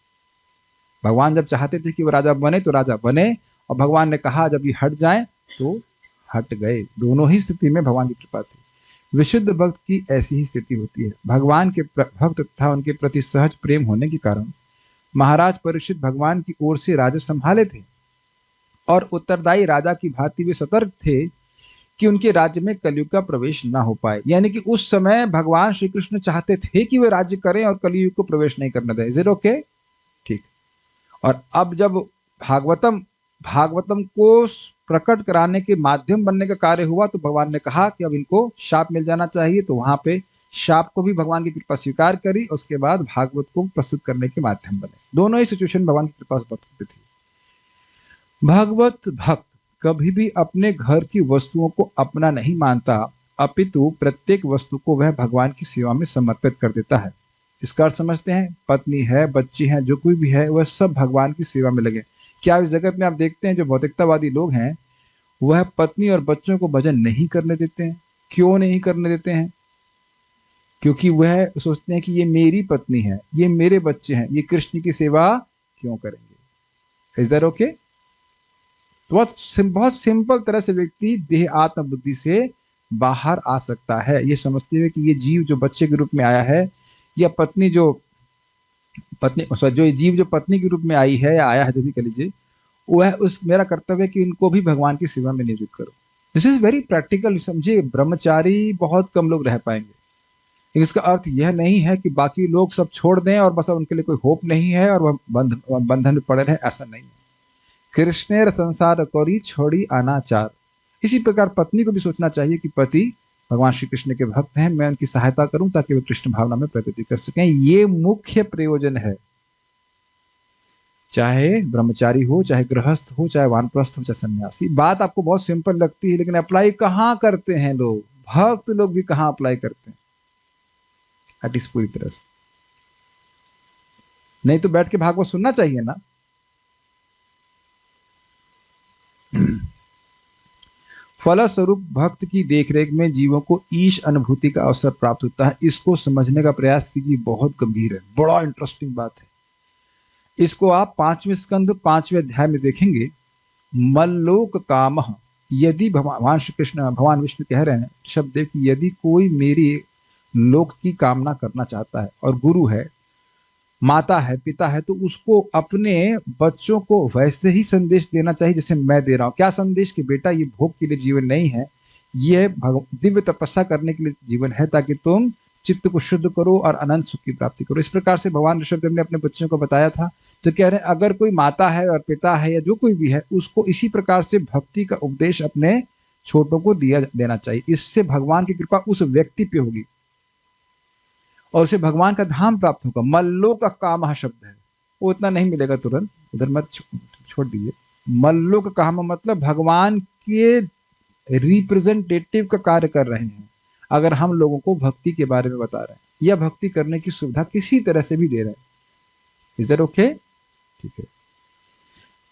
भगवान जब चाहते थे कि वो राजा बने तो राजा बने, और भगवान ने कहा जब ये हट जाए तो हट गए। दोनों ही स्थिति में भगवान की कृपा थी। विशुद्ध भक्त की ऐसी ही स्थिति होती है। भगवान के भक्त तथा उनके प्रति सहज प्रेम होने के कारण महाराज परीक्षित भगवान की ओर से राज्य संभाले थे, और उत्तरदायी राजा की भांति वे सतर्क थे कि उनके राज्य में कलयुग का प्रवेश ना हो पाए। यानी कि उस समय भगवान श्री कृष्ण चाहते थे कि वे राज्य करें और कलयुग को प्रवेश नहीं करने दें। Is it okay? ठीक। और अब जब भागवतम को प्रकट कराने के माध्यम बनने का कार्य हुआ, तो भगवान ने कहा कि अब इनको शाप मिल जाना चाहिए। तो वहां पे शाप को भी भगवान की कृपा स्वीकार करी, उसके बाद भागवत को प्रस्तुत करने के माध्यम बने। दोनों ही सिचुएशन भगवान की कृपा से प्रस्तुत थी। भगवत भक्त कभी भी अपने घर की वस्तुओं को अपना नहीं मानता, अपितु प्रत्येक वस्तु को वह भगवान की सेवा में समर्पित कर देता है। इसका अर्थ समझते हैं? पत्नी है, बच्ची है, जो कोई भी है, वह सब भगवान की सेवा में लगे। क्या इस जगत में आप देखते हैं जो भौतिकतावादी लोग हैं, वह पत्नी और बच्चों को भजन नहीं करने देते हैं? क्यों नहीं करने देते हैं? क्योंकि वह सोचते हैं कि ये मेरी पत्नी है, ये मेरे बच्चे हैं, ये कृष्ण की सेवा क्यों करेंगे? Is that okay? बहुत सिंपल तरह से व्यक्ति देह आत्म बुद्धि से बाहर आ सकता है, ये समझते हुए कि ये जीव जो बच्चे के रूप में आया है, या जो जीव जो पत्नी के रूप में आई है या आया है, जो भी कह लीजिए, वह मेरा कर्तव्य है कि इनको भी भगवान की सेवा में नियोजित करो। This is very practical. समझिए, ब्रह्मचारी बहुत कम लोग रह पाएंगे। इसका अर्थ यह नहीं है कि बाकी लोग सब छोड़ दें और बस उनके लिए कोई होप नहीं है और वह बंधन में पड़े रहे, ऐसा नहीं है। कृष्णेर संसार करी छोड़ी अनाचार। इसी प्रकार पत्नी को भी सोचना चाहिए कि पति भगवान श्री कृष्ण के भक्त हैं, मैं उनकी सहायता करूं ताकि वे कृष्ण भावना में प्रगति कर सकें। ये मुख्य प्रयोजन है, चाहे ब्रह्मचारी हो, चाहे गृहस्थ हो, चाहे वानप्रस्थ हो, चाहे सन्यासी। बात आपको बहुत सिंपल लगती है, लेकिन अप्लाई कहाँ करते हैं लोग? भक्त लोग भी कहाँ अप्लाई करते हैं? एट पूरी तरह से नहीं तो बैठ के भागवत सुनना चाहिए ना। फलस्वरूप भक्त की देखरेख में जीवों को ईश अनुभूति का अवसर प्राप्त होता है। इसको समझने का प्रयास कीजिए, बहुत गंभीर है, बड़ा इंटरेस्टिंग बात है। इसको आप 5वें स्कंद 5वें अध्याय में देखेंगे। मल्लोक काम, यदि भगवान श्री कृष्ण, भगवान विष्णु कह रहे हैं शब्द कि यदि कोई मेरी लोक की कामना करना चाहता है और गुरु है, माता है, पिता है, तो उसको अपने बच्चों को वैसे ही संदेश देना चाहिए जैसे मैं दे रहा हूँ। क्या संदेश? कि बेटा ये भोग के लिए जीवन नहीं है, ये दिव्य तपस्या करने के लिए जीवन है, ताकि तुम चित्त को शुद्ध करो और अनंत सुख की प्राप्ति करो। इस प्रकार से भगवान ऋषभदेव ने अपने बच्चों को बताया था। तो कह रहे हैं अगर कोई माता है और पिता है या जो कोई भी है, उसको इसी प्रकार से भक्ति का उपदेश अपने छोटों को दिया देना चाहिए। इससे भगवान की कृपा उस व्यक्ति पे होगी और उसे भगवान का धाम प्राप्त होगा। मल्लो का काम शब्द है, वो इतना नहीं मिलेगा तुरंत, उधर मत छोड़ दीजिए। मल्लो का काम मतलब भगवान के रिप्रेजेंटेटिव का कार्य कर रहे हैं। अगर हम लोगों को भक्ति के बारे में बता रहे हैं या भक्ति करने की सुविधा किसी तरह से भी दे रहे हैं, इज दैट ओके? ठीक है।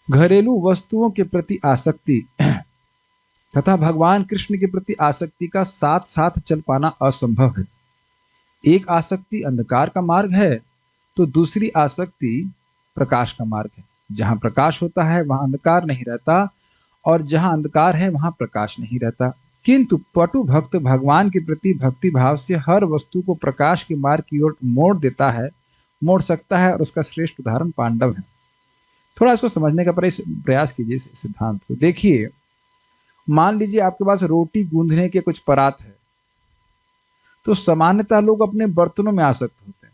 घरेलू वस्तुओं के प्रति आसक्ति तथा भगवान कृष्ण के प्रति आसक्ति का साथ साथ चल पाना असंभव है। एक आसक्ति अंधकार का मार्ग है तो दूसरी आसक्ति प्रकाश का मार्ग है। जहां प्रकाश होता है वहां अंधकार नहीं रहता, और जहां अंधकार है वहां प्रकाश नहीं रहता। किंतु पटु भक्त भगवान के प्रति भक्ति भाव से हर वस्तु को प्रकाश के मार्ग की ओर मोड़ सकता है, और उसका श्रेष्ठ उदाहरण पांडव है। थोड़ा इसको समझने का प्रयास कीजिए इस सिद्धांत को। देखिए, मान लीजिए आपके पास रोटी गूंथने के कुछ परात है, तो सामान्यतः लोग अपने बर्तनों में आसक्त होते हैं।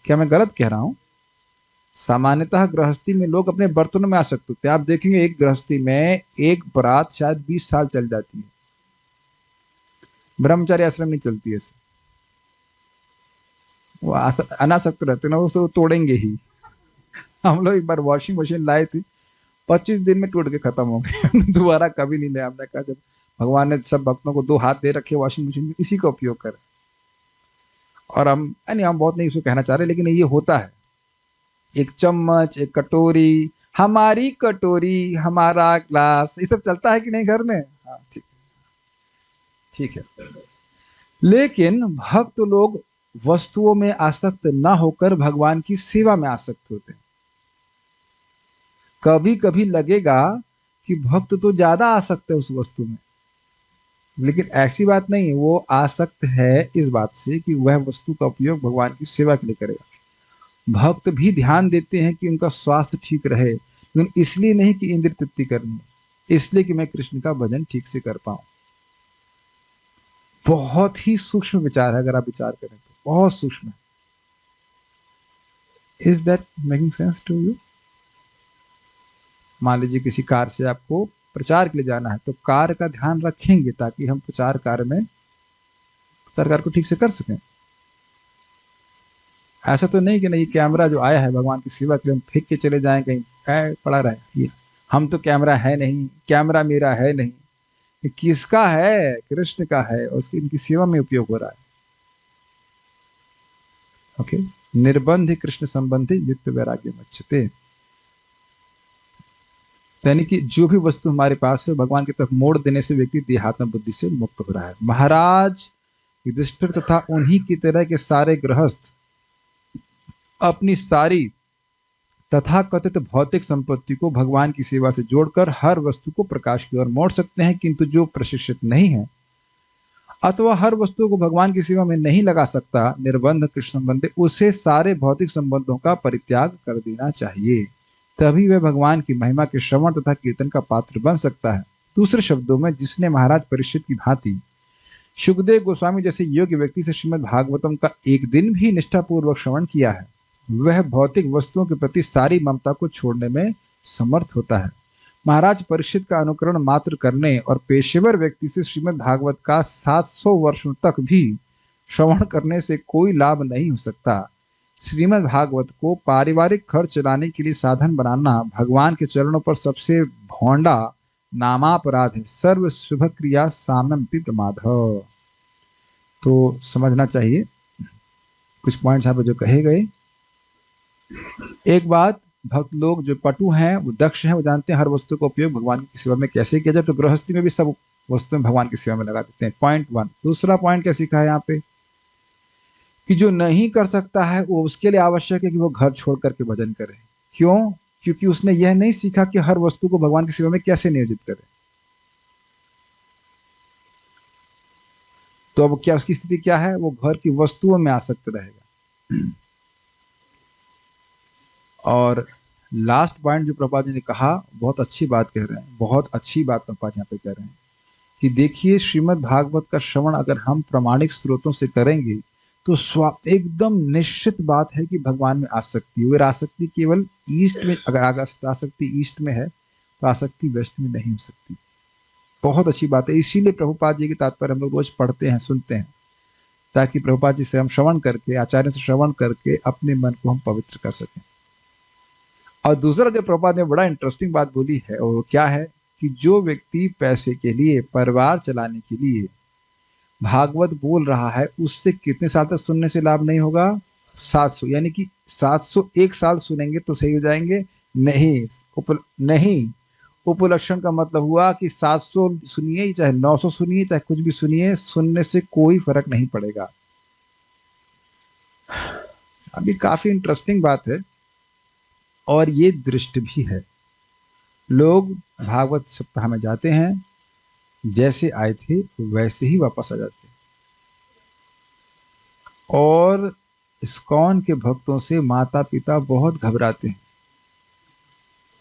क्या मैं गलत कह रहा हूं? सामान्यतः गृहस्थी में लोग अपने बर्तनों में आसक्त होते हैं। आप देखेंगे एक गृहस्थी में एक परात शायद 20 साल चल जाती है। ब्रह्मचारी आश्रम नहीं चलती है ऐसे, वो अनासक्त रहते ना, वो तोड़ेंगे ही। हम लोग एक बार वॉशिंग मशीन लाए थे, 25 दिन में टूट के खत्म हो गए। दोबारा कभी नहीं लिया। हमने कहा जब भगवान ने सब भक्तों को 2 हाथ दे रखे वॉशिंग मशीन में, इसी का उपयोग करें। और हम बहुत नहीं उसको कहना चाह रहे, लेकिन ये होता है। एक चम्मच, एक कटोरी, हमारी कटोरी, हमारा ग्लास, ये सब चलता है कि नहीं घर में? हाँ, ठीक है। लेकिन भक्त लोग वस्तुओं में आसक्त न होकर भगवान की सेवा में आसक्त होते हैं। कभी कभी लगेगा कि भक्त तो ज्यादा आसक्त है उस वस्तु में, लेकिन ऐसी बात नहीं है। वो आसक्त है इस बात से कि वह वस्तु का उपयोग भगवान की सेवा के लिए करेगा। भक्त भी ध्यान देते हैं कि उनका स्वास्थ्य ठीक रहे, लेकिन इसलिए नहीं कि इंद्रिय तृप्ति करनी, इसलिए कि मैं कृष्ण का भजन ठीक से कर पाऊं। बहुत ही सूक्ष्म विचार है, अगर आप विचार करें तो बहुत सूक्ष्म है। Is that making sense to you? मान लीजिए किसी कार से आपको प्रचार के लिए जाना है, तो कार का ध्यान रखेंगे ताकि हम प्रचार कार्य को ठीक से कर सकें। ऐसा तो नहीं कि नहीं कैमरा जो आया है भगवान की सेवा के लिए हम फेंक के चले जाएं कहीं पड़ा रहे। ये हम तो कैमरा है नहीं, कैमरा मेरा है नहीं, ये किसका है? कृष्ण का है, और उसकी इनकी सेवा में उपयोग हो रहा है। ओके। निर्बंध कृष्ण संबंधी युक्त वैराग्य मच्छते, यानी कि जो भी वस्तु हमारे पास है भगवान की तरफ मोड़ देने से व्यक्ति देहात्म बुद्धि से मुक्त हो रहा है। महाराज युधिष्ठिर तथा उन्हीं की तरह के सारे गृहस्थ अपनी सारी तथा कथित भौतिक संपत्ति को भगवान की सेवा से जोड़कर हर वस्तु को प्रकाश की ओर मोड़ सकते हैं, किंतु जो प्रशिक्षित नहीं है अथवा हर वस्तु को भगवान की सेवा में नहीं लगा सकता, निर्बंध कृष्ण संबंधी, उसे सारे भौतिक संबंधों का परित्याग कर देना चाहिए। तभी वह भगवान की महिमा के श्रवण तथा कीर्तन का पात्र बन सकता है। दूसरे शब्दों में, जिसने महाराज परीक्षित की भांति सुखदेव गोस्वामी जैसे योग्य व्यक्ति से श्रीमद् भागवतम का एक दिन भी निष्ठापूर्वक श्रवण किया है, वह भौतिक वस्तुओं के प्रति सारी ममता को छोड़ने में समर्थ होता है। महाराज परीक्षित का अनुकरण मात्र करने और पेशेवर व्यक्ति से श्रीमद् भागवत का 700 वर्षों तक भी श्रवण करने से कोई लाभ नहीं हो सकता। श्रीमद् भागवत को पारिवारिक खर्च चलाने के लिए साधन बनाना भगवान के चरणों पर सबसे भौंडा नामापराध है। सर्व शुभ क्रिया साम्यमपि प्रमाद। तो समझना चाहिए कुछ पॉइंट्स यहाँ पर जो कहे गए। एक बात, भक्त लोग जो पटु हैं, वो दक्ष हैं, वो जानते हैं हर वस्तु का उपयोग भगवान की सेवा में कैसे किया जाए। तो गृहस्थी में भी सब वस्तुएं भगवान की सेवा में लगा देते हैं। पॉइंट 1। दूसरा पॉइंट क्या सीखा है यहाँ पे, कि जो नहीं कर सकता है वो उसके लिए आवश्यक है कि वो घर छोड़ करके भजन करे। क्यों? क्योंकि उसने यह नहीं सीखा कि हर वस्तु को भगवान की सेवा में कैसे नियोजित करे। तो अब क्या उसकी स्थिति क्या है? वो घर की वस्तुओं में आसक्त रहेगा। और लास्ट पॉइंट जो प्रभुपाद जी ने कहा, बहुत अच्छी बात कह रहे हैं, बहुत अच्छी बात प्रभुपाद यहाँ पे कह रहे हैं कि देखिए, श्रीमद् भागवत का श्रवण अगर हम प्रामाणिक स्रोतों से करेंगे तो एकदम निश्चित बात है कि भगवान में आसक्ति, अगर आसक्ति केवल ईस्ट में, अगर आसक्ति ईस्ट में है तो आसक्ति वेस्ट में नहीं हो सकती। बहुत अच्छी बात है। इसीलिए प्रभुपाद जी के तात्पर्य हम लोग रोज पढ़ते हैं, सुनते हैं, ताकि प्रभुपाद जी से हम श्रवण करके, आचार्य से श्रवण करके अपने मन को हम पवित्र कर सकें। और दूसरा जो प्रभुपाद ने बड़ा इंटरेस्टिंग बात बोली है, और वो क्या है कि जो व्यक्ति पैसे के लिए, परिवार चलाने के लिए भागवत बोल रहा है, उससे कितने साल तक सुनने से लाभ नहीं होगा? 700, यानी कि 701 साल सुनेंगे तो सही हो जाएंगे? नहीं, नहीं। उपलक्षण का मतलब हुआ कि 700 सुनिए, चाहे 900 सुनिए, चाहे कुछ भी सुनिए, सुनने से कोई फर्क नहीं पड़ेगा। अभी काफी इंटरेस्टिंग बात है, और ये दृष्ट भी है। लोग भागवत सप्ताह में जाते हैं, जैसे आए थे वैसे ही वापस आ जाते हैं, और इस्कॉन के भक्तों से माता पिता बहुत घबराते हैं।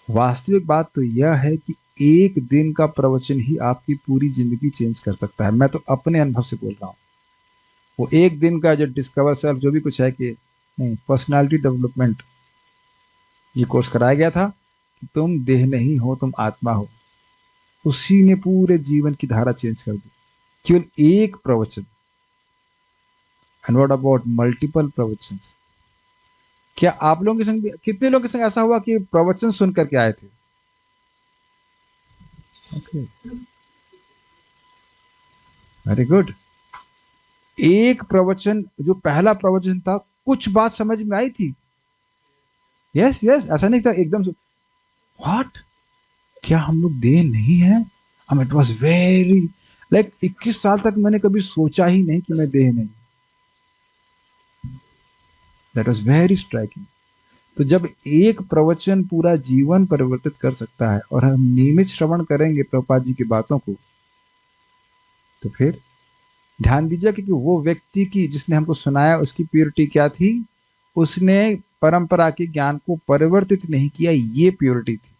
वास्तविक बात तो यह है कि एक दिन का प्रवचन ही आपकी पूरी जिंदगी चेंज कर सकता है। मैं तो अपने अनुभव से बोल रहा हूँ। वो एक दिन का जो डिस्कवर सेल्फ, जो भी कुछ है कि नहीं, पर्सनालिटी डेवलपमेंट, ये कोर्स कराया गया था कि तुम देह नहीं हो, तुम आत्मा हो, उसी ने पूरे जीवन की धारा चेंज कर दी, केवल एक प्रवचन। एंड व्हाट अबाउट मल्टीपल प्रवचंस? क्या आप लोगों के संग, कितने लोगों के संग ऐसा हुआ कि प्रवचन सुन करके आए थे? Okay, very good. एक प्रवचन, जो पहला प्रवचन था, कुछ बात समझ में आई थी? यस यस, ऐसा नहीं था एकदम से व्हाट, क्या हम लोग देह नहीं है? इट वाज वेरी, लाइक 21 साल तक मैंने कभी सोचा ही नहीं कि मैं देह नहीं। That was very striking. तो जब एक प्रवचन पूरा जीवन परिवर्तित कर सकता है, और हम नियमित श्रवण करेंगे प्रभुपाद जी की बातों को, तो फिर ध्यान दीजिए कि वो व्यक्ति की, जिसने हमको सुनाया, उसकी प्योरिटी क्या थी? उसने परंपरा के ज्ञान को परिवर्तित नहीं किया, ये प्योरिटी थी।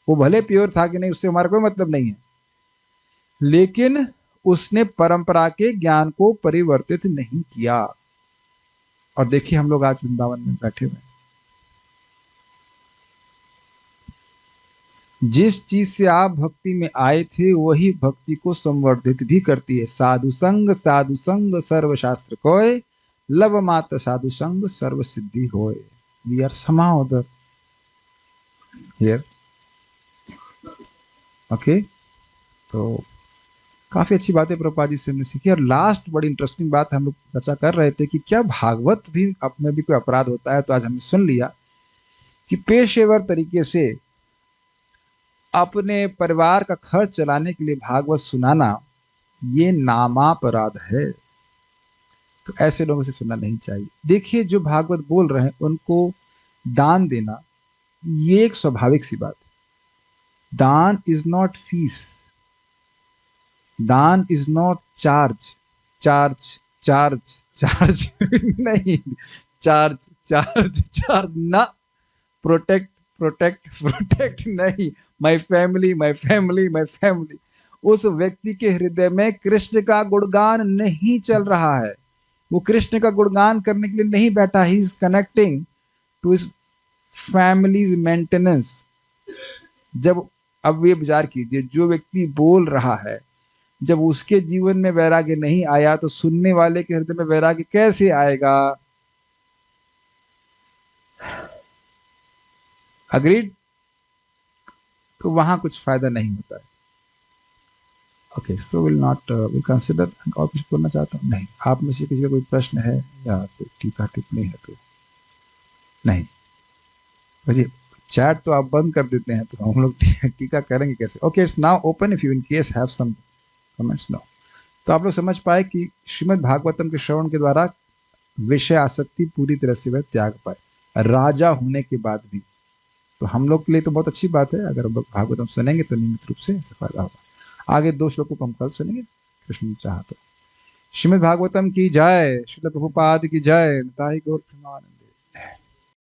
वो भले प्योर था कि नहीं, उससे हमारा कोई मतलब नहीं है, लेकिन उसने परंपरा के ज्ञान को परिवर्तित नहीं किया। और देखिए, हम लोग आज वृंदावन में बैठे हुए हैं। जिस चीज से आप भक्ति में आए थे, वही भक्ति को संवर्धित भी करती है। साधु संग सर्वशास्त्र कोय, लव मात्र साधु संग सर्व सिद्धि होय। We are somehow other here, okay. तो काफी अच्छी बातें प्रभुपाद जी से हमने सीखी। और लास्ट बड़ी इंटरेस्टिंग बात हम लोग चर्चा कर रहे थे कि क्या भागवत भी अपने भी कोई अपराध होता है? तो आज हमने सुन लिया कि पेशेवर तरीके से अपने परिवार का खर्च चलाने के लिए भागवत सुनाना, ये नामापराध है। तो ऐसे लोगों से सुनना नहीं चाहिए। देखिए, जो भागवत बोल रहे हैं उनको दान देना, ये एक स्वाभाविक सी बात है। दान इज नॉट फीस, दान is not charge, charge charge charge नहीं, चार्ज चार्ज चार्ज ना, प्रोटेक्ट प्रोटेक्ट प्रोटेक्ट नहीं, my family my family my family. उस व्यक्ति के हृदय में कृष्ण का गुणगान नहीं चल रहा है, वो कृष्ण का गुणगान करने के लिए नहीं बैठा, he is connecting to his families maintenance. जब, अब ये विचार कीजिए, जो व्यक्ति बोल रहा है, जब उसके जीवन में वैराग्य नहीं आया, तो सुनने वाले के हृदय में वैराग्य कैसे आएगा? अग्रीड? तो वहां कुछ फायदा नहीं होता है। Okay, so will not will consider. और कुछ बोलना चाहता हूँ? नहीं। आप में से किसी का कोई प्रश्न है या कोई टीका टिप्पणी है तो? नहीं। जी, चैट तो आप बंद कर देते हैं, तो हम लोग टीका करेंगे कैसे? Okay, it's now open if you in case have some comments now. तो आप लोग समझ पाए कि श्रीमद् भागवतम के श्रवण के द्वारा विषय आसक्ति पूरी तरह से वह त्याग पाए, राजा होने के बाद भी। तो हम लोग के लिए तो बहुत अच्छी बात है, अगर हम लोग भागवतम सुनेंगे तो नियमित रूप से ऐसा फायदा होगा। आगे 2 श्लोकों को हम कल सुनेंगे, कृष्ण चाहा तो। श्रीमद् भागवतम की जय, श्रील प्रभुपाद की जय, ताहि गौर प्रेमानंदे।